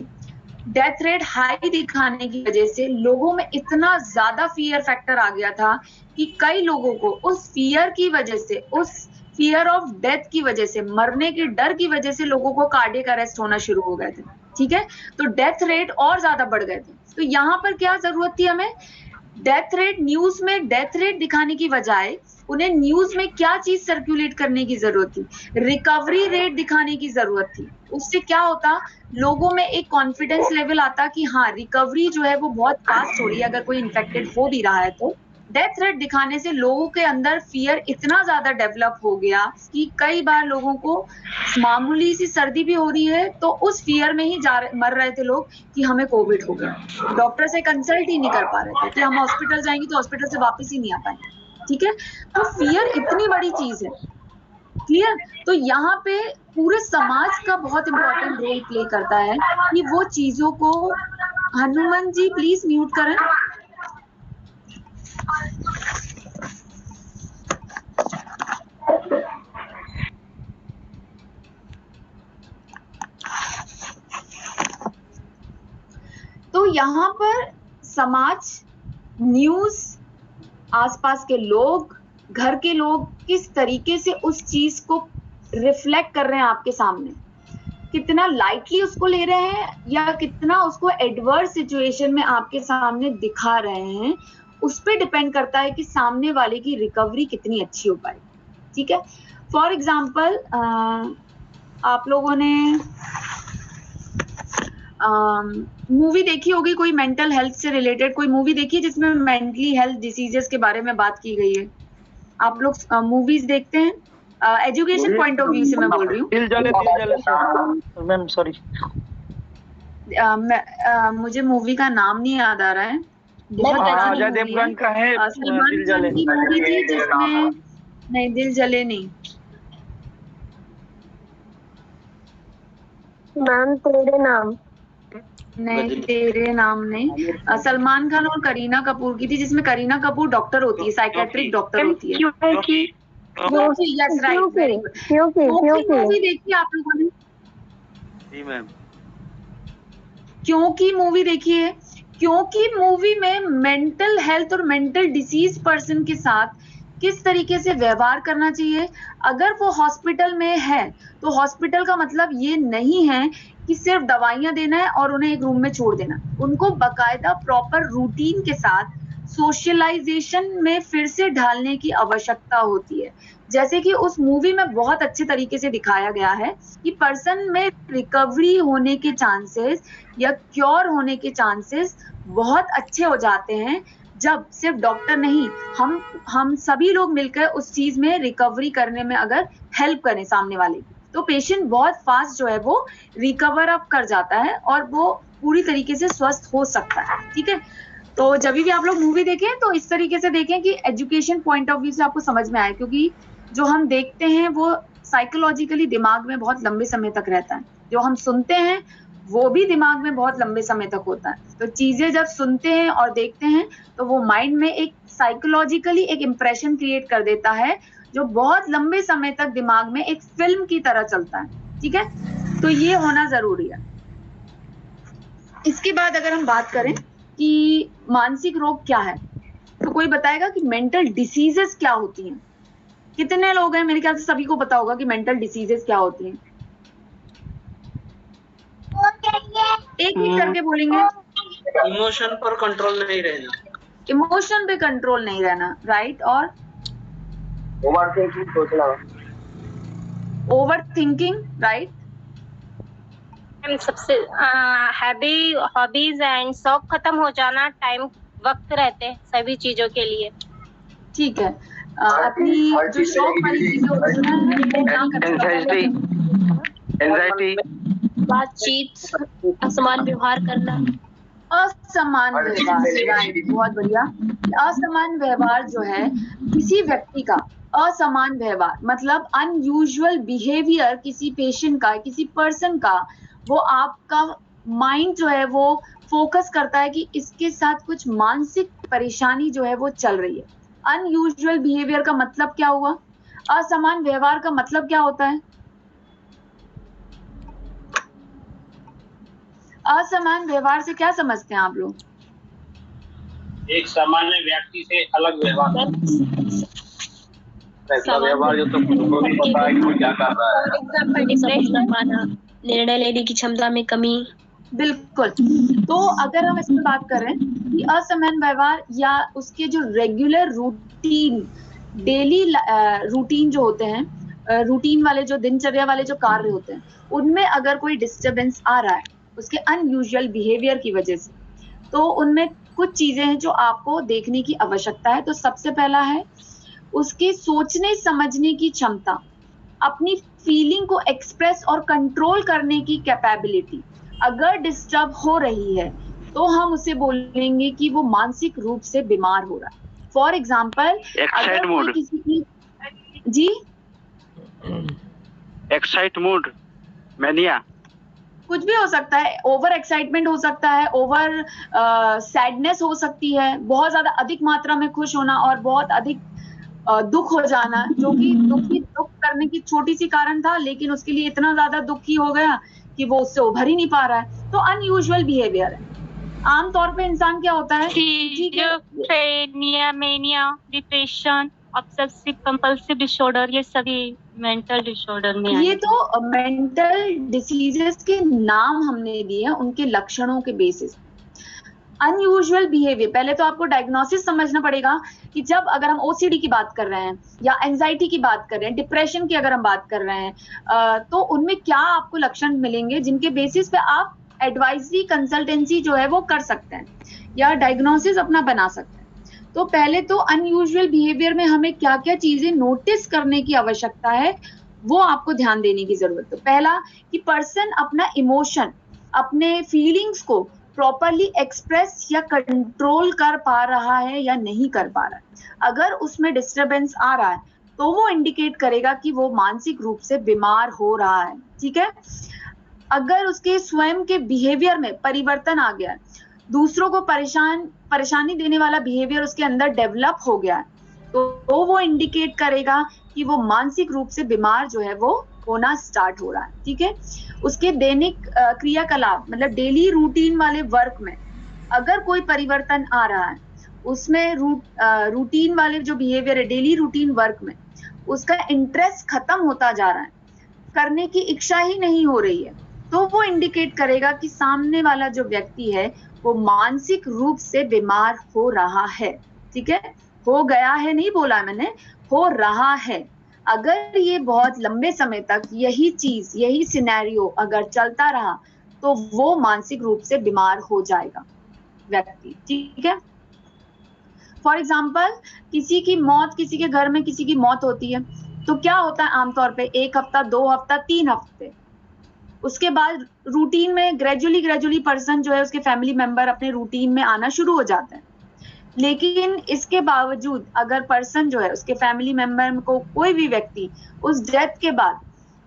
डेथ रेट हाई दिखाने की वजह से लोगों में इतना ज्यादा फियर फैक्टर आ गया था कि कई लोगों को उस फियर की वजह से, उस फियर ऑफ डेथ की वजह से, मरने के डर की वजह से लोगों को कार्डियक अरेस्ट होना शुरू हो गए थे। ठीक है, तो डेथ रेट और ज्यादा बढ़ गए थे। तो यहाँ पर क्या जरूरत थी हमें, डेथ रेट न्यूज में डेथ रेट दिखाने की बजाय उन्हें न्यूज में क्या चीज सर्कुलेट करने की जरूरत थी, रिकवरी रेट दिखाने की जरूरत थी। उससे क्या होता, लोगों में एक कॉन्फिडेंस लेवल आता कि हाँ रिकवरी जो है वो बहुत फास्ट हो रही है अगर कोई इन्फेक्टेड हो भी रहा है तो। डेथ रेट दिखाने से लोगों के अंदर फियर इतना ज्यादा डेवलप हो गया कि कई बार लोगों को मामूली सी सर्दी भी हो रही है तो उस फियर में ही मर रहे थे लोग कि हमें कोविड हो गया, डॉक्टर से कंसल्ट ही नहीं कर पा रहे थे कि हम हॉस्पिटल जाएंगे तो हॉस्पिटल से वापस ही नहीं आ पाएंगे। ठीक है, तो फियर इतनी बड़ी चीज है। क्लियर, तो यहाँ पे पूरे समाज का बहुत इंपॉर्टेंट रोल प्ले करता है कि वो चीजों को, हनुमान जी प्लीज म्यूट करें। तो यहाँ पर समाज, न्यूज, आसपास के लोग, घर के लोग किस तरीके से उस चीज को रिफ्लेक्ट कर रहे हैं आपके सामने, कितना लाइटली उसको ले रहे हैं या कितना उसको एडवर्स सिचुएशन में आपके सामने दिखा रहे हैं, उस पर डिपेंड करता है कि सामने वाले की रिकवरी कितनी अच्छी हो पाएगी। ठीक है, फॉर एग्जाम्पल आप लोगों ने मूवी देखी होगी, कोई मेंटल हेल्थ से रिलेटेड कोई मूवी देखी है जिसमें मेंटली हेल्थ डिसीजेस के बारे में बात की गई है? आप लोग मूवीज देखते हैं? एजुकेशन पॉइंट ऑफ व्यू से मैं बोल रही हूँ। दिल जले मैम, सॉरी मुझे मूवी का नाम नहीं याद आ रहा है। बहुत अजय देवगन का है सलमान खान की मूवी थी जिसमें, नहीं दिल जले नहीं मैम, तेरे नाम नहीं, तेरे नाम नहीं, सलमान खान और करीना कपूर की थी जिसमें करीना कपूर डॉक्टर होती है, साइकेट्रिक डॉक्टर होती है। यस राइट, मूवी देखी आप लोगों ने? जी मैम। क्योंकि मूवी देखी है, क्योंकि मूवी में मेंटल हेल्थ और मेंटल डिसीज पर्सन के साथ किस तरीके से व्यवहार करना चाहिए। अगर वो हॉस्पिटल में है तो हॉस्पिटल का मतलब ये नहीं है कि सिर्फ दवाइयां देना है और उन्हें एक रूम में छोड़ देना, उनको बकायदा प्रॉपर रूटीन के साथ सोशलाइजेशन में फिर से ढालने की आवश्यकता होती है। जैसे कि उस मूवी में बहुत अच्छे तरीके से दिखाया गया है कि पर्सन में रिकवरी होने के चांसेस या क्योर होने के चांसेस बहुत अच्छे हो जाते हैं जब सिर्फ डॉक्टर नहीं, हम सभी लोग मिलकर उस चीज में रिकवरी करने में अगर हेल्प करें सामने वाले की, तो पेशेंट बहुत फास्ट जो है वो रिकवर अप कर जाता है और वो पूरी तरीके से स्वस्थ हो सकता है। ठीक है, तो जब भी आप लोग मूवी देखें तो इस तरीके से देखें कि एजुकेशन पॉइंट ऑफ व्यू से आपको समझ में आए, क्योंकि जो हम देखते हैं वो साइकोलॉजिकली दिमाग में बहुत लंबे समय तक रहता है, जो हम सुनते हैं वो भी दिमाग में बहुत लंबे समय तक होता है। तो चीजें जब सुनते हैं और देखते हैं तो वो माइंड में एक साइकोलॉजिकली एक इंप्रेशन क्रिएट कर देता है जो बहुत लंबे समय तक दिमाग में एक फिल्म की तरह चलता है। ठीक है, तो ये होना जरूरी है। इसके बाद अगर हम बात करें कि मानसिक रोग क्या है, तो कोई बताएगा कि मेंटल डिसीजेस क्या होती हैं? कितने लोग हैं? मेरे ख्याल से सभी को पता होगा कि मेंटल डिसीजेस क्या होती हैं। एक एक करके बोलेंगे। इमोशन पर कंट्रोल नहीं रहना, इमोशन पे कंट्रोल नहीं रहना, राइट। और ओवरथिंकिंग, सोचना, ओवर थिंकिंग, राइट। सबसे हॉबीज एंड शौक खत्म हो जाना, टाइम वक्त रहते सभी चीजों के लिए। ठीक है, अपनी जो शौक वाली चीजें होती हैं, एंजाइटी, बातचीत, असमान व्यवहार करना। असमान व्यवहार, राइट, बहुत बढ़िया। असमान व्यवहार जो है किसी व्यक्ति का, असमान व्यवहार मतलब अनयूजुअल बिहेवियर किसी पेशेंट का, किसी पर्सन का, वो आपका माइंड जो है वो फोकस करता है कि इसके साथ कुछ मानसिक परेशानी जो है वो चल रही है। अनयूजुअल बिहेवियर का मतलब क्या हुआ? असमान व्यवहार का मतलब क्या होता है? असमान व्यवहार से क्या समझते हैं आप लोग? एक सामान्य व्यक्ति से अलग व्यवहार, ऐसा व्यवहार जो तो को भी पता है कि वो क्या कर रहा है। फॉर एग्जाम्पल डिप्रेशन पाना, निर्णय लेने की क्षमता में कमी। बिल्कुल। तो अगर हम इसमें बात करें कि असमान व्यवहार या उसके जो रेगुलर रूटीन, डेली रूटीन जो होते हैं, रूटीन वाले जो दिनचर्या वाले जो कार्य होते हैं, उनमें अगर कोई डिस्टरबेंस आ रहा है उसके अनयूजुअल बिहेवियर की वजह से, तो उनमें कुछ चीजें हैं जो आपको देखने की आवश्यकता है। तो सबसे पहला है उसके सोचने समझने की क्षमता, अपनी फीलिंग को एक्सप्रेस और कंट्रोल करने की कैपेबिलिटी अगर डिस्टर्ब हो रही है तो हम उसे बोलेंगे कि वो मानसिक रूप से बीमार हो रहा है। फॉर एग्जाम्पल, अगर कोई किसी की, जी, एक्साइट मूड, मैनिया, कुछ भी हो सकता है, ओवर एक्साइटमेंट हो सकता है, ओवर सैडनेस हो सकती है, बहुत ज्यादा अधिक मात्रा में खुश होना और बहुत अधिक दुख हो जाना, जो कि दुख करने की छोटी सी कारण था लेकिन उसके लिए इतना ज्यादा दुखी हो गया कि वो उससे उभर ही नहीं पा रहा है। तो अनयूजुअल बिहेवियर है। आमतौर पे इंसान क्या होता है, schizophrenia, mania, depression, obsessive compulsive disorder, ये सभी मेंटल डिसऑर्डर में ये तो मेंटल डिसीजेस के नाम हमने दिए हैं उनके लक्षणों के बेसिस। अनयूजुअल बिहेवियर, पहले तो आपको डायग्नोसिस समझना पड़ेगा कि जब अगर हम ओसीडी की बात कर रहे हैं या एंजाइटी की बात कर रहे हैं, डिप्रेशन की अगर हम बात कर रहे हैं, तो उनमें क्या आपको लक्षण मिलेंगे जिनके बेसिस पे आप एडवाइजरी कंसल्टेंसी जो है वो कर सकते हैं या डायग्नोसिस अपना बना सकते हैं। तो पहले तो अनयूजुअल बिहेवियर में हमें क्या क्या चीजें नोटिस करने की आवश्यकता है वो आपको ध्यान देने की जरूरत है। पहला कि पर्सन अपना इमोशन, अपने फीलिंग्स को प्रॉपरली एक्सप्रेस या कंट्रोल कर पा रहा है या नहीं कर पा रहा है। अगर उसमें डिस्टरबेंस आ रहा है तो वो इंडिकेट करेगा कि वो मानसिक रूप से बीमार हो रहा है। ठीक है, अगर उसके स्वयं के बिहेवियर में परिवर्तन आ गया है, दूसरों को परेशानी देने वाला बिहेवियर उसके अंदर डेवलप हो गया है, तो वो इंडिकेट करेगा कि वो मानसिक रूप से बीमार जो है वो होना स्टार्ट हो रहा है। ठीक है, उसके दैनिक क्रियाकलाप मतलब डेली रूटीन वाले वर्क में अगर कोई परिवर्तन आ रहा है, उसमें रूटीन वाले जो बिहेवियर है डेली रूटीन वर्क में उसका इंटरेस्ट खत्म होता जा रहा है, करने की इच्छा ही नहीं हो रही है, तो वो इंडिकेट करेगा कि सामने वाला जो व्यक्ति है वो मानसिक रूप से बीमार हो रहा है। ठीक है, हो गया है नहीं बोला मैंने, हो रहा है। अगर ये बहुत लंबे समय तक यही चीज, यही सिनेरियो अगर चलता रहा तो वो मानसिक रूप से बीमार हो जाएगा व्यक्ति। ठीक है, फॉर एग्जाम्पल किसी की मौत, किसी के घर में किसी की मौत होती है तो क्या होता है आमतौर पे 1 हफ्ता, 2 हफ्ता, 3 हफ्ते, उसके बाद रूटीन में ग्रेजुअली पर्सन जो है उसके फैमिली मेंबर अपने रूटीन में आना शुरू हो जाते हैं। लेकिन इसके बावजूद अगर पर्सन जो है उसके फैमिली मेंबर को कोई भी व्यक्ति उस डेथ के बाद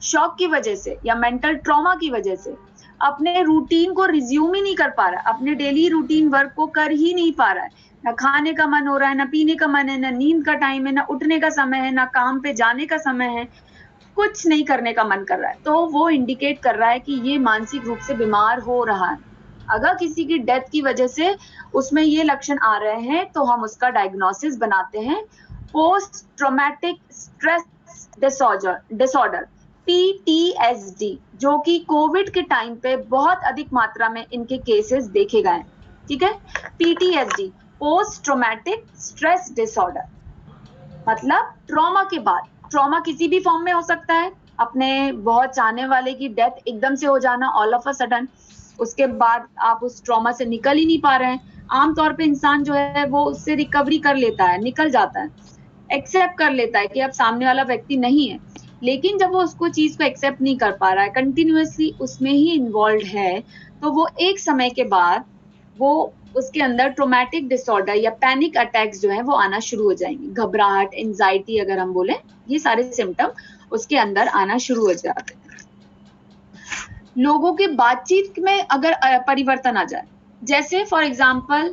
शॉक की वजह से या मेंटल ट्रॉमा की वजह से अपने रूटीन को रिज्यूम ही नहीं कर पा रहा है, अपने डेली रूटीन वर्क को कर ही नहीं पा रहा है, ना खाने का मन हो रहा है, ना पीने का मन है, ना नींद का टाइम है, ना उठने का समय है, ना काम पे जाने का समय है, कुछ नहीं करने का मन कर रहा है, तो वो इंडिकेट कर रहा है कि ये मानसिक रूप से बीमार हो रहा है। अगर किसी की डेथ की वजह से उसमें ये लक्षण आ रहे हैं तो हम उसका डायग्नोसिस बनाते हैं post traumatic stress disorder, PTSD, जो कि कोविड के टाइम पे बहुत अधिक मात्रा में इनके केसेस देखे गए। ठीक है, PTSD, post traumatic stress disorder, मतलब ट्रॉमा के बाद, ट्रॉमा किसी भी फॉर्म में हो सकता है, अपने बहुत चाहने वाले की डेथ एकदम से हो जाना ऑल ऑफ अ सडन, उसके बाद आप उस ट्रॉमा से निकल ही नहीं पा रहे हैं, आमतौर पे इंसान जो है वो उससे रिकवरी कर लेता है, निकल जाता है, एक्सेप्ट कर लेता है कि अब सामने वाला व्यक्ति नहीं है। लेकिन जब वो उसको चीज को एक्सेप्ट नहीं कर पा रहा है, कंटिन्यूअसली उसमें ही इन्वॉल्व है, तो वो एक समय के बाद वो उसके अंदर ट्रोमैटिक डिसऑर्डर या पैनिक अटैक्स जो है वो आना शुरू हो जाएंगे। घबराहट, एंजाइटी अगर हम बोले, ये सारे सिम्टम उसके अंदर आना शुरू हो जाते हैं। लोगों की बातचीत में अगर परिवर्तन आ जाए, जैसे फॉर एग्जाम्पल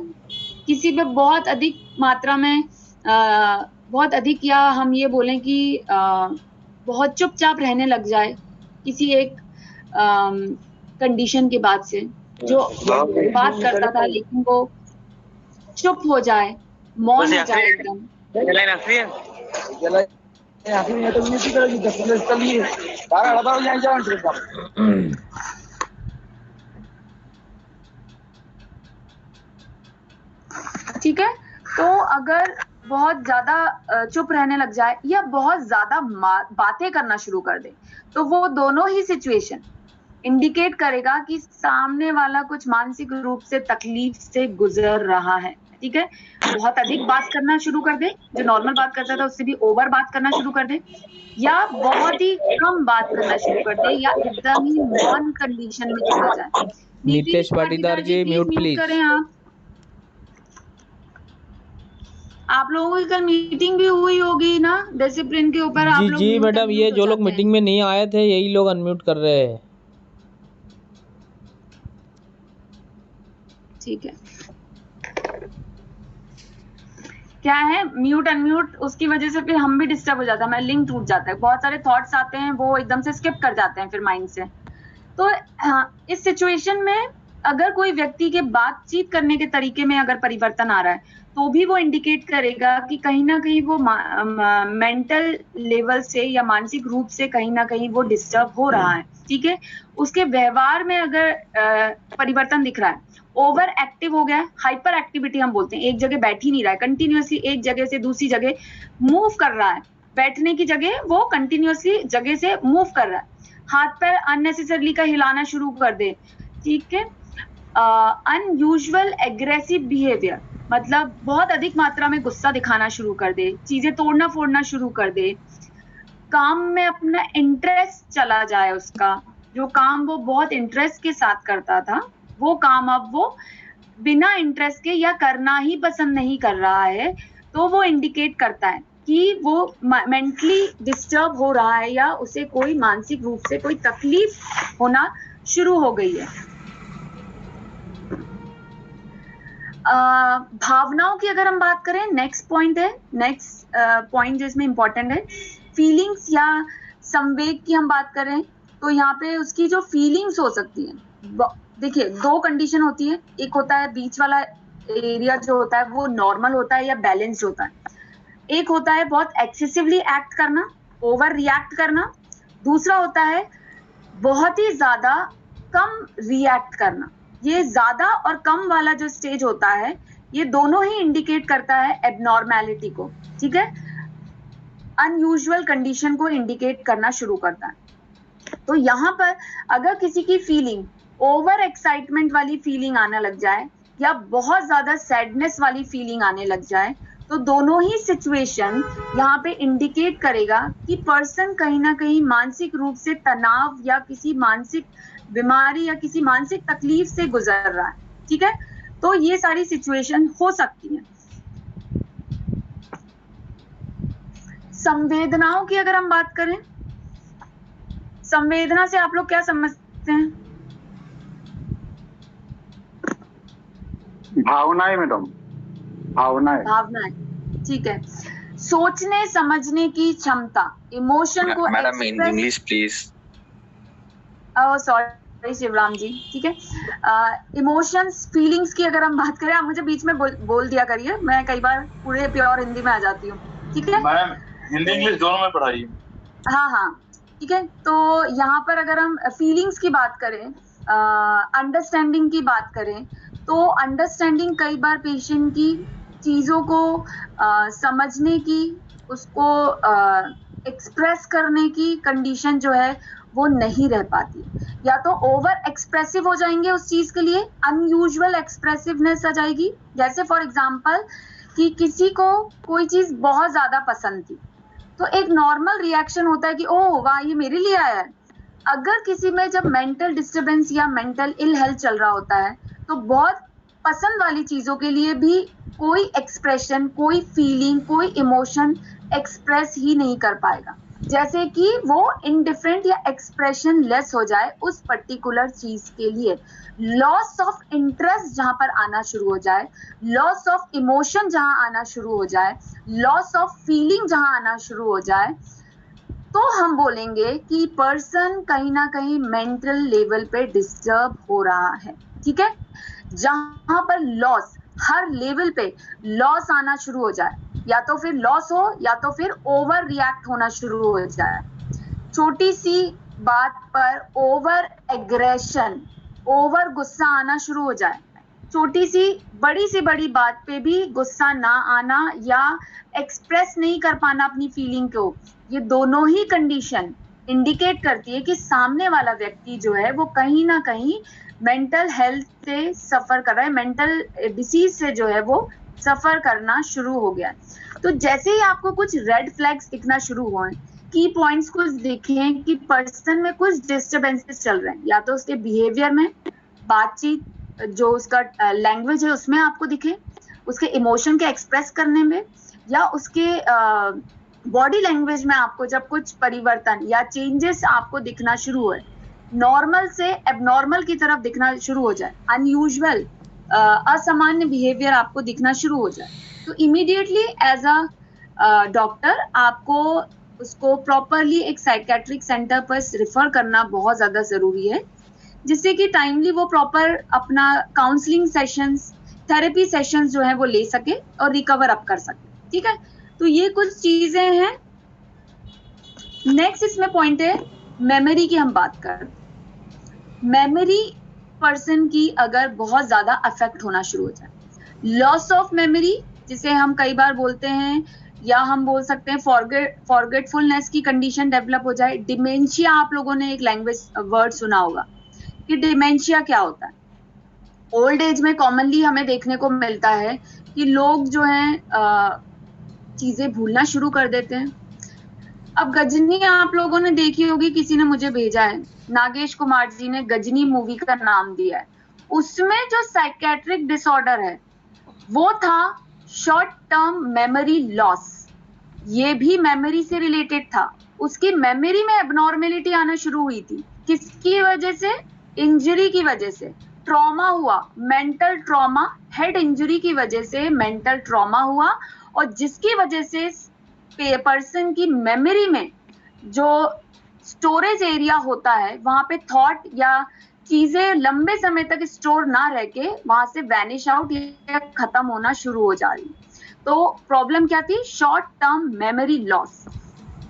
किसी पे बहुत अधिक मात्रा में बहुत अधिक, या हम ये बोलें कि बहुत चुपचाप रहने लग जाए किसी एक कंडीशन के बाद से, जो बात करता था लेकिन वो चुप हो जाए, मौन हो जाए एकदम। ठीक है, तो अगर बहुत ज्यादा चुप रहने लग जाए या बहुत ज्यादा बातें करना शुरू कर दे, तो वो दोनों ही सिचुएशन इंडिकेट करेगा कि सामने वाला कुछ मानसिक रूप से तकलीफ से गुजर रहा है। ठीक है, बहुत अधिक बात करना शुरू कर दे, जो नॉर्मल बात करता था उससे भी ओवर बात करना शुरू कर दे, या बहुत ही कम बात करना शुरू कर दे, या एकदम ही मौन कंडीशन में चला जाए। नीतेश पाटीदार जी म्यूट प्लीज करें आप लोगों की कल मीटिंग भी हुई होगी ना डिसिप्लिन के ऊपर। जी जी मैडम, ये जो लोग मीटिंग में नहीं आए थे यही लोग अनम्यूट कर रहे हैं। ठीक है, क्या है म्यूट अनम्यूट, उसकी वजह से फिर हम भी डिस्टर्ब हो जाता है, हमारा लिंक टूट जाता है, बहुत सारे थॉट्स आते हैं वो एकदम से स्किप कर जाते हैं फिर माइंड से। तो इस सिचुएशन में अगर कोई व्यक्ति के बातचीत करने के तरीके में अगर परिवर्तन आ रहा है, तो भी वो इंडिकेट करेगा कि कहीं ना कहीं वो मेंटल लेवल से या मानसिक रूप से कहीं ना कहीं वो डिस्टर्ब हो रहा है। ठीक है, उसके व्यवहार में अगर परिवर्तन दिख रहा है, ओवर एक्टिव हो गया है, हाइपर एक्टिविटी हम बोलते हैं, एक जगह बैठ ही नहीं रहा है, कंटिन्यूअसली एक जगह से दूसरी जगह मूव कर रहा है, बैठने की जगह वो कंटिन्यूअसली जगह से मूव कर रहा है, हाथ पैर अननेसेसरली का हिलाना शुरू कर दे। ठीक है, अनयूजुअल एग्रेसिव बिहेवियर, मतलब बहुत अधिक मात्रा में गुस्सा दिखाना शुरू कर दे, चीजें तोड़ना फोड़ना शुरू कर दे, काम में अपना इंटरेस्ट चला जाए, उसका जो काम वो बहुत इंटरेस्ट के साथ करता था वो काम अब वो बिना इंटरेस्ट के या करना ही पसंद नहीं कर रहा है, तो वो इंडिकेट करता है कि वो मेंटली डिस्टर्ब हो रहा है या उसे कोई मानसिक रूप से कोई तकलीफ होना शुरू हो गई है। भावनाओं की अगर हम बात करें, नेक्स्ट पॉइंट जिसमें इंपॉर्टेंट है, फीलिंग्स या संवेग की हम बात करें, तो यहाँ पे उसकी जो फीलिंग्स हो सकती है, देखिए दो कंडीशन होती है, एक होता है बीच वाला एरिया जो होता है वो नॉर्मल होता है या बैलेंस्ड होता है, एक होता है बहुत एक्सेसिवली एक्ट करना, ओवर रिएक्ट करना, दूसरा होता है बहुत ही ज्यादा कम रिएक्ट करना। ये ज्यादा और कम वाला जो स्टेज होता है, ये दोनों ही इंडिकेट करता है एबनॉर्मैलिटी को। ठीक है, अनयूजुअल कंडीशन को इंडिकेट करना शुरू करता है। तो यहाँ पर अगर किसी की फीलिंग ओवर एक्साइटमेंट वाली फीलिंग आने लग जाए या बहुत ज्यादा सैडनेस वाली फीलिंग आने लग जाए, तो दोनों ही सिचुएशन यहाँ पे इंडिकेट करेगा कि पर्सन कहीं ना कहीं मानसिक रूप से तनाव या किसी मानसिक बीमारी या किसी मानसिक तकलीफ से गुजर रहा है। ठीक है, तो ये सारी सिचुएशन हो सकती है। संवेदनाओं की अगर हम बात करें, संवेदना से आप लोग क्या समझते हैं? भावनाएं मैडम, भावनाएं, ठीक है। सोचने समझने की क्षमता, इमोशन को madam English please. Sorry Shivram ji, ठीक है। इमोशंस, फीलिंग्स की अगर हम बात करें, आप मुझे बीच में बोल दिया करिए, मैं कई बार पूरे प्योर हिंदी में आ जाती हूँ। ठीक है मैम, हिंदी इंग्लिश दोनों में पढ़ाइए। हाँ, ठीक है। तो यहाँ पर अगर हम फीलिंग्स की बात करें, अंडरस्टैंडिंग की बात करें, तो अंडरस्टैंडिंग कई बार पेशेंट की चीजों को समझने की, उसको एक्सप्रेस करने की कंडीशन जो है वो नहीं रह पाती। या तो ओवर एक्सप्रेसिव हो जाएंगे उस चीज के लिए, अनयूजुअल एक्सप्रेसिवनेस आ जाएगी। जैसे फॉर एग्जांपल कि किसी को कोई चीज बहुत ज्यादा पसंद थी, तो एक नॉर्मल रिएक्शन होता है कि ओह वाह ये मेरे लिए आया है। अगर किसी में जब मेंटल डिस्टरबेंस या मेंटल इल हेल्थ चल रहा होता है, तो बहुत पसंद वाली चीजों के लिए भी कोई एक्सप्रेशन, कोई फीलिंग, कोई इमोशन एक्सप्रेस ही नहीं कर पाएगा। जैसे कि वो इनडिफरेंट या एक्सप्रेशन लेस हो जाए उस पर्टिकुलर चीज के लिए। लॉस ऑफ इंटरेस्ट जहां पर आना शुरू हो जाए, लॉस ऑफ इमोशन जहां आना शुरू हो जाए, लॉस ऑफ फीलिंग जहां आना शुरू हो जाए, तो हम बोलेंगे कि पर्सन कहीं ना कहीं मेंटल लेवल पे डिस्टर्ब हो रहा है। ठीक है, जहां पर लॉस, हर लेवल पे लॉस आना शुरू हो जाए, या तो फिर लॉस हो या तो फिर ओवर रिएक्ट होना शुरू हो जाए, छोटी सी बात पर ओवर एग्रेशन, ओवर गुस्सा आना शुरू हो जाए, छोटी सी बड़ी बात पे भी गुस्सा ना आना या एक्सप्रेस नहीं कर पाना अपनी फीलिंग को, ये दोनों ही कंडीशन इंडिकेट करती है कि सामने वाला व्यक्ति जो है वो कहीं ना कहीं मेंटल हेल्थ से सफर कर रहा है, मेंटल डिसीज से जो है वो सफर करना शुरू हो गया। तो जैसे ही आपको कुछ रेड फ्लैग्स दिखना शुरू हुए, की पॉइंट्स कुछ दिखें कि पर्सन में कुछ डिस्टर्बेंसेस चल रहे हैं, या तो उसके बिहेवियर में, बातचीत, जो उसका लैंग्वेज है उसमें आपको दिखे, उसके इमोशन के एक्सप्रेस करने में, या उसके बॉडी लैंग्वेज में आपको जब कुछ परिवर्तन या चेंजेस आपको दिखना शुरू हुए, नॉर्मल से एबनॉर्मल की तरफ दिखना शुरू हो जाए, अनयूजुअल असामान्य बिहेवियर आपको दिखना शुरू हो जाए, तो इमीडिएटली एज अ डॉक्टर आपको उसको प्रॉपरली एक साइकेट्रिक सेंटर पर रिफर करना बहुत ज्यादा जरूरी है, जिससे कि टाइमली वो प्रॉपर अपना काउंसलिंग सेशंस, थेरेपी सेशंस जो है वो ले सके और रिकवर अप कर सके। ठीक है, तो ये कुछ चीजें हैं। नेक्स्ट इसमें पॉइंट है मेमोरी की। हम बात कर, मेमोरी पर्सन की अगर बहुत ज्यादा अफेक्ट होना शुरू हो जाए, लॉस ऑफ मेमोरी जिसे हम कई बार बोलते हैं, या हम बोल सकते हैं फॉरगेटफुलनेस की कंडीशन डेवलप हो जाए, डिमेंशिया, आप लोगों ने एक लैंग्वेज वर्ड सुना होगा कि डिमेंशिया क्या होता है। ओल्ड एज में कॉमनली हमें देखने को मिलता है कि लोग जो हैं चीजें भूलना शुरू कर देते हैं। अब गजनी आप लोगों ने देखी होगी, किसी ने मुझे भेजा है, नागेश कुमार जी ने गजनी मूवी का नाम दिया है, उसमें जो साइकेट्रिक डिसऑर्डर है वो था शॉर्ट टर्म मेमोरी लॉस। ये भी मेमोरी से रिलेटेड था, उसकी मेमोरी में एबनॉर्मेलिटी आना शुरू हुई थी। किसकी वजह से? इंजरी की वजह से, ट्रॉमा हुआ, मेंटल ट्रॉमा, हेड इंजरी की वजह से मेंटल ट्रॉमा हुआ, और जिसकी वजह से पर्सन की मेमोरी में जो स्टोरेज एरिया होता है वहां पे थॉट या चीजें लंबे समय तक स्टोर ना रह के वहां से वैनिश आउट या खत्म होना शुरू हो जा रही। तो प्रॉब्लम क्या थी? Short term memory loss.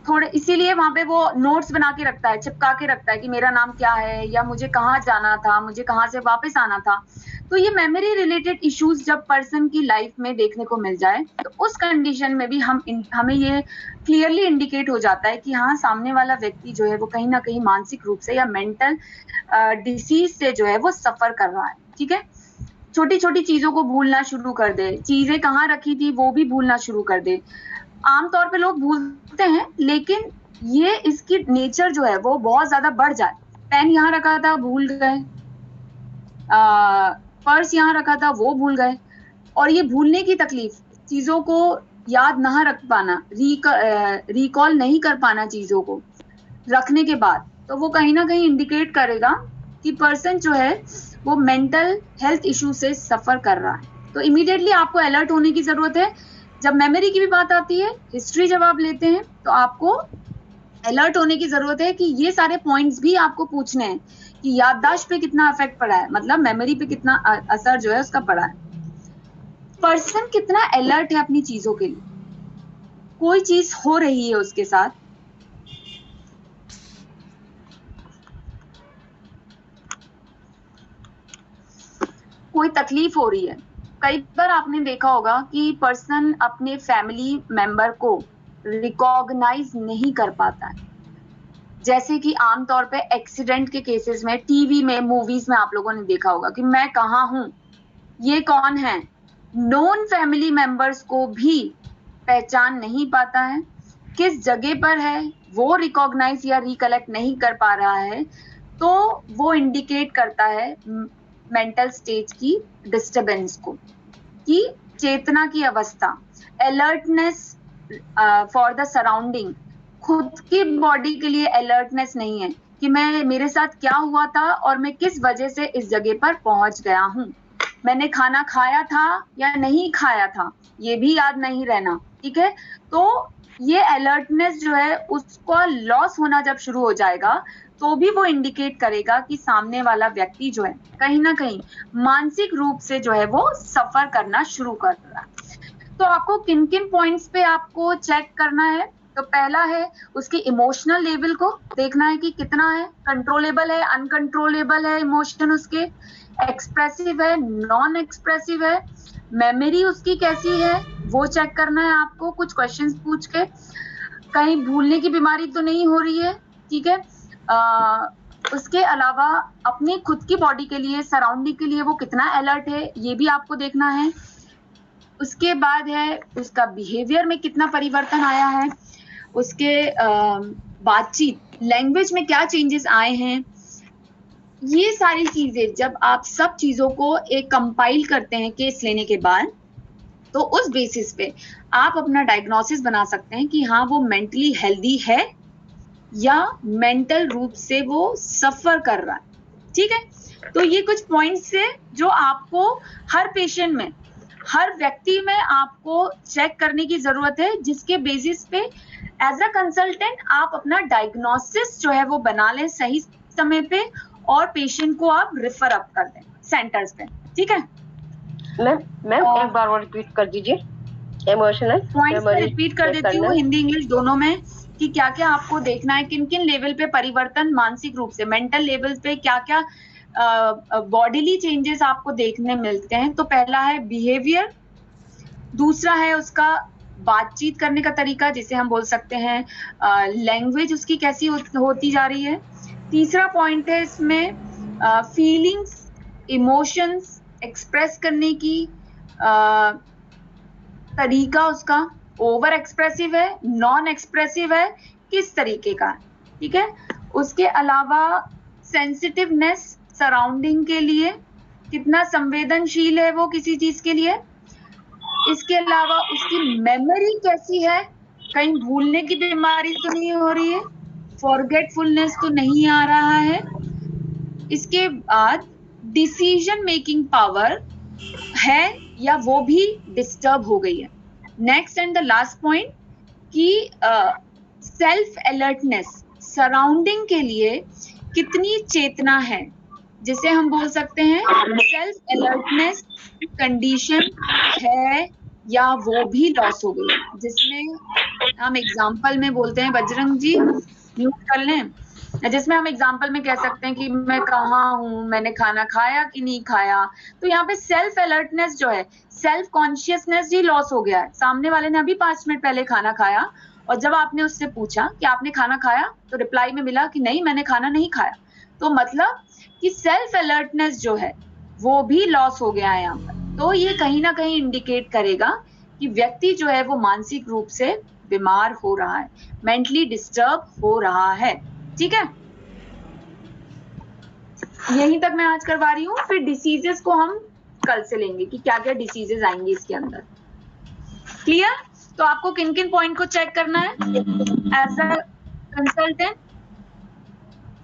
थोड़े इसीलिए वहां पे वो नोट्स बना के रखता है, चिपका के रखता है कि मेरा नाम क्या है, या मुझे कहाँ जाना था, मुझे कहाँ से वापस आना था। तो ये मेमोरी रिलेटेड इश्यूज जब पर्सन की लाइफ में देखने को मिल जाए, तो उस कंडीशन में भी हमें ये क्लियरली इंडिकेट हो जाता है कि हाँ, सामने वाला व्यक्ति जो है वो कहीं ना कहीं मानसिक रूप से या मेंटल डिसीज से जो है वो सफर कर रहा है। ठीक है, छोटी छोटी चीजों को भूलना शुरू कर दे, चीजें कहाँ रखी थी वो भी भूलना शुरू कर दे। आमतौर पे लोग भूलते हैं, लेकिन ये इसकी नेचर जो है वो बहुत ज्यादा बढ़ जाए। पेन यहाँ रखा था भूल गए, पर्स यहाँ रखा था वो भूल गए, और ये भूलने की तकलीफ, चीजों को याद ना रख पाना, रिकॉल नहीं कर पाना चीजों को रखने के बाद, तो वो कहीं ना कहीं इंडिकेट करेगा कि पर्सन जो है वो मेंटल हेल्थ इशू से सफर कर रहा है। तो इमीडिएटली आपको अलर्ट होने की जरूरत है। जब मेमोरी की भी बात आती है, हिस्ट्री जब आप लेते हैं, तो आपको अलर्ट होने की जरूरत है कि ये सारे पॉइंट्स भी आपको पूछने हैं कि याददाश्त पे कितना इफेक्ट पड़ा है, मतलब मेमोरी पे कितना असर जो है उसका पड़ा है। पर्सन कितना अलर्ट है अपनी चीजों के लिए, कोई चीज हो रही है उसके साथ, कोई तकलीफ हो रही है। कई बार आपने देखा होगा कि पर्सन अपने फैमिली मेंबर को रिकॉग्नाइज नहीं कर पाता है, जैसे कि आमतौर पे एक्सीडेंट के केसेस में, टीवी में, मूवीज में आप लोगों ने देखा होगा कि मैं कहाँ हूं, ये कौन है, नॉन फैमिली मेंबर्स को भी पहचान नहीं पाता है, किस जगह पर है वो रिकॉग्नाइज या रिकलेक्ट नहीं कर पा रहा है, तो वो इंडिकेट करता है मेंटल स्टेज की डिस्टरबेंस को, कि चेतना की अवस्था, अलर्टनेस फॉर द सराउंडिंग, खुद की बॉडी के लिए अलर्टनेस नहीं है कि मेरे साथ क्या हुआ था और मैं किस वजह से इस जगह पर पहुंच गया हूं, मैंने खाना खाया था या नहीं खाया था ये भी याद नहीं रहना, ठीक है। तो ये अलर्टनेस जो है उसका लॉस होना जब शुरू हो जाएगा तो भी वो इंडिकेट करेगा कि सामने वाला व्यक्ति जो है कहीं ना कहीं मानसिक रूप से जो है वो सफर करना शुरू कर रहा है। तो आपको किन किन पॉइंट्स पे आपको चेक करना है, तो पहला है उसके इमोशनल लेवल को देखना है कि कितना है, कंट्रोलेबल है, अनकंट्रोलेबल है इमोशन उसके, एक्सप्रेसिव है, नॉन एक्सप्रेसिव है, मेमोरी उसकी कैसी है वो चेक करना है आपको, कुछ क्वेश्चंस पूछ के, कहीं भूलने की बीमारी तो नहीं हो रही है, ठीक है। उसके अलावा अपनी खुद की बॉडी के लिए, सराउंडिंग के लिए वो कितना अलर्ट है ये भी आपको देखना है। उसके बाद है उसका बिहेवियर में कितना परिवर्तन आया है, उसके बातचीत, लैंग्वेज में क्या चेंजेस आए हैं, ये सारी चीजें जब आप सब चीजों को एक कंपाइल करते हैं केस लेने के बाद, तो उस बेसिस पे आप अपना डायग्नोसिस बना सकते हैं कि हाँ वो मेंटली हेल्दी है या मेंटल रूप से वो सफर कर रहा है, ठीक है। तो ये कुछ पॉइंट्स है जो आपको हर पेशेंट में, हर व्यक्ति में आपको चेक करने की जरूरत है, जिसके बेसिस पे एज अ कंसल्टेंट आप अपना डायग्नोसिस जो है वो बना लें सही समय पे और पेशेंट को आप रिफर अप कर दें सेंटर्स पे, ठीक है। मैम एक बार और रिपीट कर दीजिए, इमोशनल पॉइंट्स पे रिपीट कर देती हूँ हिंदी इंग्लिश दोनों में, कि क्या क्या आपको देखना है, किन किन लेवल पे परिवर्तन मानसिक रूप से, मेंटल लेवल पे क्या क्या बॉडीली चेंजेस आपको देखने मिलते हैं। तो पहला है बिहेवियर, दूसरा है उसका बातचीत करने का तरीका जिसे हम बोल सकते हैं लैंग्वेज उसकी कैसी होती जा रही है, तीसरा पॉइंट है इसमें फीलिंग्स, इमोशंस एक्सप्रेस करने की तरीका, उसका ओवर एक्सप्रेसिव है, नॉन एक्सप्रेसिव है, किस तरीके का, ठीक है। उसके अलावा सेंसिटिवनेस सराउंडिंग के लिए, कितना संवेदनशील है वो किसी चीज के लिए, इसके अलावा उसकी मेमोरी कैसी है, कहीं भूलने की बीमारी तो नहीं हो रही है, फॉरगेटफुलनेस तो नहीं आ रहा है, इसके बाद डिसीजन मेकिंग पावर है या वो भी डिस्टर्ब हो गई है। Next and the last point कि सेल्फ अलर्टनेस, सराउंडिंग के लिए कितनी चेतना है, जिसे हम बोल सकते हैं सेल्फ अलर्टनेस कंडीशन है या वो भी लॉस हो गई, जिसमें हम एग्जाम्पल में बोलते हैं, बजरंग जी म्यूट कर लें, जिसमें हम एग्जाम्पल में कह सकते हैं कि मैं कहाँ हूँ, मैंने खाना खाया कि नहीं खाया। तो यहाँ पे सेल्फ अलर्टनेस जो है, सेल्फ कॉन्शियसनेस ही लॉस हो गया है। सामने वाले ने अभी 5 मिनट पहले खाना खाया और जब आपने उससे पूछा कि आपने खाना खाया तो रिप्लाई में मिला कि नहीं मैंने खाना नहीं खाया, तो मतलब कि सेल्फ अलर्टनेस जो है वो भी लॉस हो गया है यहाँ पर। तो ये कहीं ना कहीं इंडिकेट करेगा कि व्यक्ति जो है वो मानसिक रूप से बीमार हो रहा है, मेंटली डिस्टर्ब हो रहा है, ठीक है। यहीं तक मैं आज करवा रही हूँ, फिर डिसीजेस को हम कल से लेंगे कि क्या क्या डिसीजेस आएंगे इसके अंदर, क्लियर। तो आपको किन किन पॉइंट को चेक करना है as a consultant,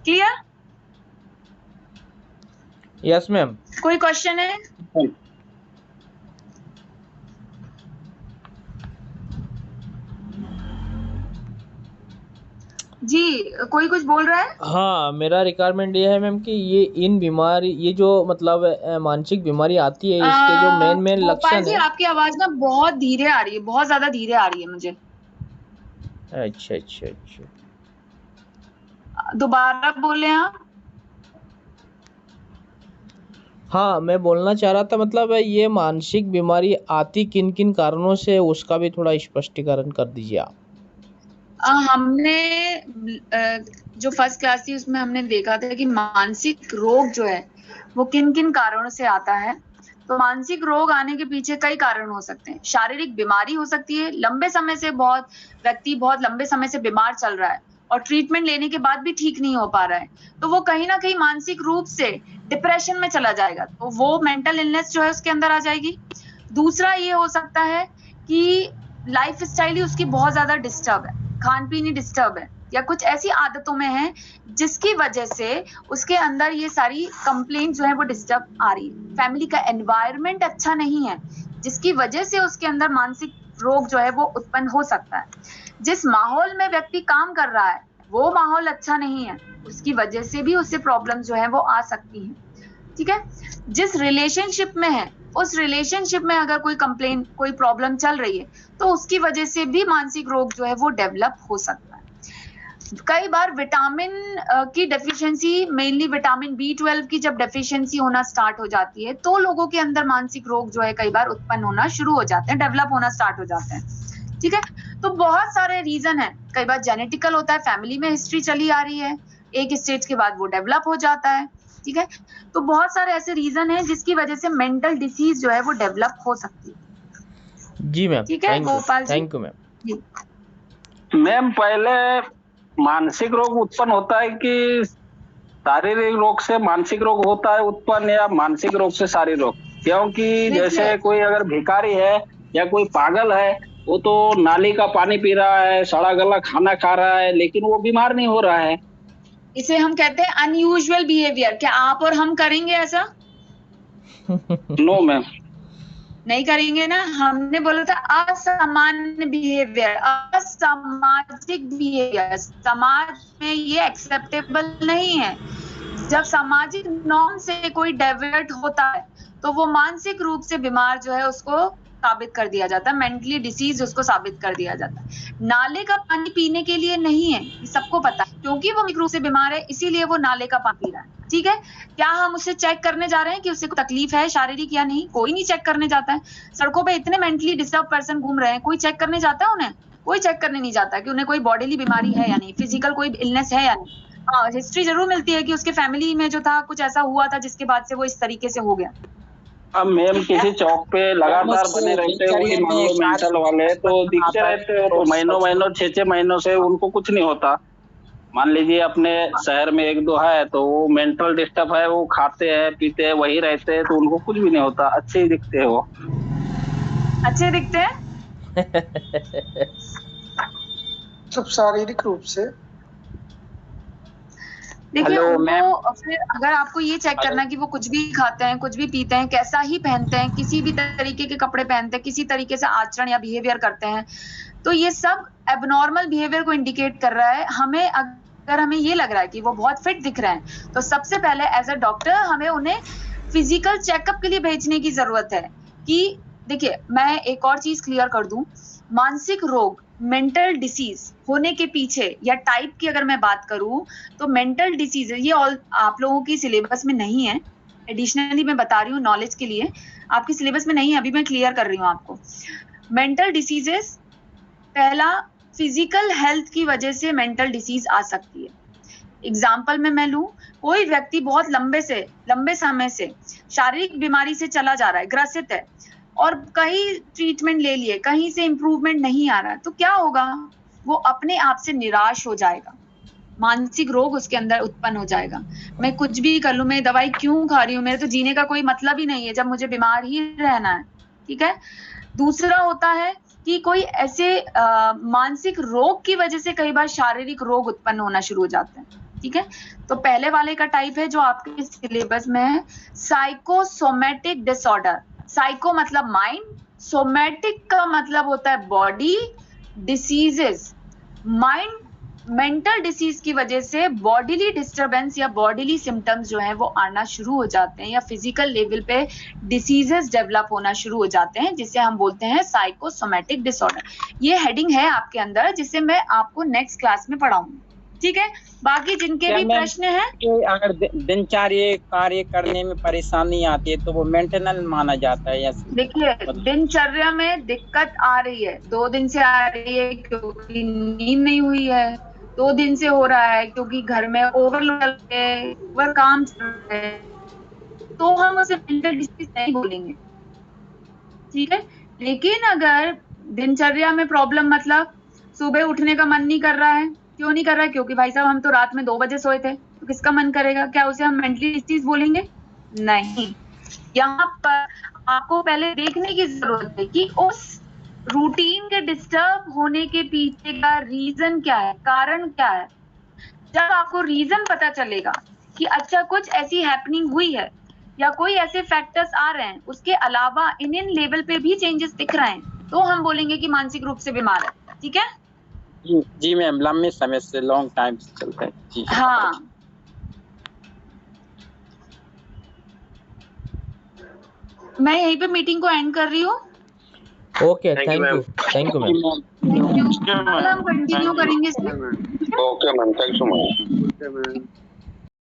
clear. Yes ma'am. कोई क्वेश्चन है? जी कोई कुछ बोल रहा है? हाँ, मेरा रिक्वायरमेंट ये है मैम कि ये इन बीमारी, ये जो मतलब मानसिक बीमारी आती है, इसके जो मेन लक्षण है। आपकी आवाज ना बहुत धीरे आ रही है, बहुत ज्यादा धीरे आ रही है मुझे। अच्छा अच्छा अच्छा, दोबारा बोले आप। हाँ, मैं बोलना चाह रहा था मतलब ये मानसिक बीमारी आती किन किन कारणों से, उसका भी थोड़ा स्पष्टीकरण कर दीजिए आप। हमने जो फर्स्ट क्लास थी उसमें हमने देखा था कि मानसिक रोग जो है वो किन किन कारणों से आता है। तो मानसिक रोग आने के पीछे कई कारण हो सकते हैं। शारीरिक बीमारी हो सकती है, लंबे समय से व्यक्ति बहुत लंबे समय से बीमार चल रहा है और ट्रीटमेंट लेने के बाद भी ठीक नहीं हो पा रहा है, तो वो कहीं ना कहीं मानसिक रूप से डिप्रेशन में चला जाएगा, तो वो मेंटल इलनेस जो है उसके अंदर आ जाएगी। दूसरा ये हो सकता है कि लाइफ स्टाइल ही उसकी बहुत ज्यादा डिस्टर्ब है, खान पीन ही डिस्टर्ब है, या कुछ ऐसी आदतों में है जिसकी वजह से उसके अंदर ये सारी कंप्लेंट जो है वो डिस्टर्ब आ रही है। फैमिली का एनवायरनमेंट अच्छा नहीं है जिसकी वजह से उसके अंदर मानसिक रोग जो है वो उत्पन्न हो सकता है। जिस माहौल में व्यक्ति काम कर रहा है वो माहौल अच्छा नहीं है, उसकी वजह से भी उससे प्रॉब्लम जो है वो आ सकती है। ठीक है, जिस रिलेशनशिप में है उस रिलेशनशिप में अगर कोई कंप्लेन, कोई प्रॉब्लम चल रही है तो उसकी वजह से भी मानसिक रोग जो है वो डेवलप हो सकता है। कई बार विटामिन की डेफिशिएंसी, मेनली विटामिन B12 की जब डेफिशिएंसी होना स्टार्ट हो जाती है तो लोगों के अंदर मानसिक रोग जो है कई बार उत्पन्न होना शुरू हो जाते हैं, डेवलप होना स्टार्ट हो जाते हैं। ठीक है, तो बहुत सारे रीजन है। कई बार जेनेटिकल होता है, फैमिली में हिस्ट्री चली आ रही है, एक स्टेज के बाद वो डेवलप हो जाता है। ठीक है, तो बहुत सारे ऐसे रीजन है जिसकी वजह से मेंटल डिसीज जो है वो डेवलप हो सकती है। जी मैम, ठीक है Gopal ji, thank you ma'am. Ma'am पहले मानसिक रोग उत्पन्न होता है कि शारीरिक रोग से मानसिक रोग होता है उत्पन्न, या मानसिक रोग से शारीरिक रोग? क्योंकि जैसे कोई अगर भिखारी है या कोई पागल है, वो तो नाली का पानी पी रहा है, सड़ा गला खाना खा रहा है, लेकिन वो बीमार नहीं हो रहा है। इसे हम कहते हैं अनयूजुअल बिहेवियर। क्या आप और हम करेंगे ऐसा? नो मैम, नहीं करेंगे ना। हमने बोला था असामान्य बिहेवियर, असामाजिक बिहेवियर, समाज में ये एक्सेप्टेबल नहीं है। जब सामाजिक नॉर्म से कोई डाइवर्ट होता है तो वो मानसिक रूप से बीमार जो है उसको साबित कर दिया जाता है, मेंटली डिसीज उसको साबित कर दिया जाता है। नाले का पानी पीने के लिए नहीं है, सबको पता है, क्योंकि वो मानसिक रूप से बीमार है इसीलिए वो नाले का पानी पी रहा है। ठीक है, क्या हम उसे चेक करने जा रहे हैं कि उसे कोई तकलीफ है शारीरिक या नहीं? कोई नहीं चेक करने जाता है। सड़कों पे इतने मेंटली डिस्टर्ब पर्सन घूम रहे हैं, कोई चेक करने जाता है उन्हें? कोई चेक करने नहीं जाता कि उन्हें कोई बॉडीली बीमारी है या नहीं, फिजिकल कोई इलनेस है या नहीं। हाँ, हिस्ट्री जरूर मिलती है कि उसके फैमिली में जो था कुछ ऐसा हुआ था जिसके बाद से वो इस तरीके से हो गया। अब मैम किसी चौक पे लगातार बने रहते हैं मान लो मेंटल वाले, तो दिखते रहते हो, तो महीनों 6-6 महीनों से उनको कुछ नहीं होता। मान लीजिए अपने शहर में 1-2 है तो वो मेंटल डिस्टर्ब है, वो खाते हैं पीते हैं वही रहते हैं, तो उनको कुछ भी नहीं होता, अच्छे ही दिखते हैं। वो अच्छे दिखते हैं सब शारीरिक रूप से। देखिए उनको फिर अगर आपको ये चेक करना कि वो कुछ भी खाते हैं, कुछ भी पीते हैं, कैसा ही पहनते हैं, किसी भी तरीके के कपड़े पहनते हैं, किसी तरीके से आचरण या बिहेवियर करते हैं, तो ये सब एबनॉर्मल बिहेवियर को इंडिकेट कर रहा है। अगर हमें ये लग रहा है कि वो बहुत फिट दिख रहे हैं तो सबसे पहले एज अ डॉक्टर हमें उन्हें फिजिकल चेकअप के लिए भेजने की जरूरत है। कि देखिए, मैं एक और चीज क्लियर कर दूं, मानसिक रोग, मेंटल डिसीज होने के पीछे या टाइप की अगर मैं बात करूं तो मेंटल डिसीज ये आप लोगों की सिलेबस में नहीं है, एडिशनली मैं बता रही हूँ नॉलेज के लिए, आपकी सिलेबस में नहीं है, अभी मैं क्लियर कर रही हूँ आपको। मेंटल डिसीजेस, पहला फिजिकल हेल्थ की वजह से मेंटल डिसीज आ सकती है। एग्जाम्पल में मैं लूं, कोई व्यक्ति बहुत लंबे समय से शारीरिक बीमारी से चला जा रहा है, ग्रसित है, और कहीं ट्रीटमेंट ले लिए, कहीं से इंप्रूवमेंट नहीं आ रहा है, तो क्या होगा? वो अपने आप से निराश हो जाएगा, मानसिक रोग उसके अंदर उत्पन्न हो जाएगा। मैं कुछ भी कर लूं, मैं दवाई क्यों खा रही हूँ, मेरे तो जीने का कोई मतलब ही नहीं है जब मुझे बीमार ही रहना है। ठीक है, दूसरा होता है कि कोई ऐसे मानसिक रोग की वजह से कई बार शारीरिक रोग उत्पन्न होना शुरू हो जाते हैं। ठीक है, तो पहले वाले का टाइप है जो आपके सिलेबस में है, साइकोसोमेटिक डिसऑर्डर। साइको मतलब माइंड, सोमेटिक का मतलब होता है body, diseases mind, mental disease की वजह से बॉडीली डिस्टरबेंस या बॉडीली सिम्टम्स जो हैं वो आना शुरू हो जाते हैं, या फिजिकल लेवल पे डिसीजेस डेवलप होना शुरू हो जाते हैं, जिसे हम बोलते हैं साइकोसोमेटिक डिसऑर्डर। ये हेडिंग है आपके अंदर जिसे मैं आपको नेक्स्ट क्लास में पढ़ाऊंगी। ठीक है, बाकी जिनके भी प्रश्न हैं, अगर दिनचर्या कार्य करने में परेशानी आती है तो वो मेंटेनेंस माना जाता है या? देखिए दिनचर्या में दिक्कत आ रही है, 2 दिन से आ रही है क्योंकि नींद नहीं हुई है, 2 दिन से हो रहा है क्योंकि घर में ओवरलोड है, वह काम चल रहा है, तो हम उसे मेंटल डिसीज नहीं बोलेंगे, ठीक है। लेकिन अगर दिनचर्या में प्रॉब्लम, मतलब सुबह उठने का मन नहीं कर रहा है, क्यों नहीं कर रहा है? क्योंकि भाई साहब हम तो रात में 2 बजे सोए थे, तो किसका मन करेगा? क्या उसे हम मेंटली डिसीज बोलेंगे? नहीं। यहाँ पर आपको पहले देखने की जरूरत है कि उस रूटीन के डिस्टर्ब होने के पीछे का रीजन क्या है, कारण क्या है। जब आपको रीजन पता चलेगा कि अच्छा कुछ ऐसी हैपनिंग हुई है या कोई ऐसे फैक्टर्स आ रहे हैं, उसके अलावा इन लेवल पे भी चेंजेस दिख रहे हैं, तो हम बोलेंगे कि मानसिक रूप से बीमार है, ठीक है। जी मैम, लंबे समय से, लॉन्ग टाइम से चलता है जी। हाँ, मैं यहीं पे मीटिंग को एंड कर रही हूँ। Okay, thank you ma'am. हम कंटिन्यू करेंगे इसमें। Okay ma'am, thanks so much. Okay ma'am.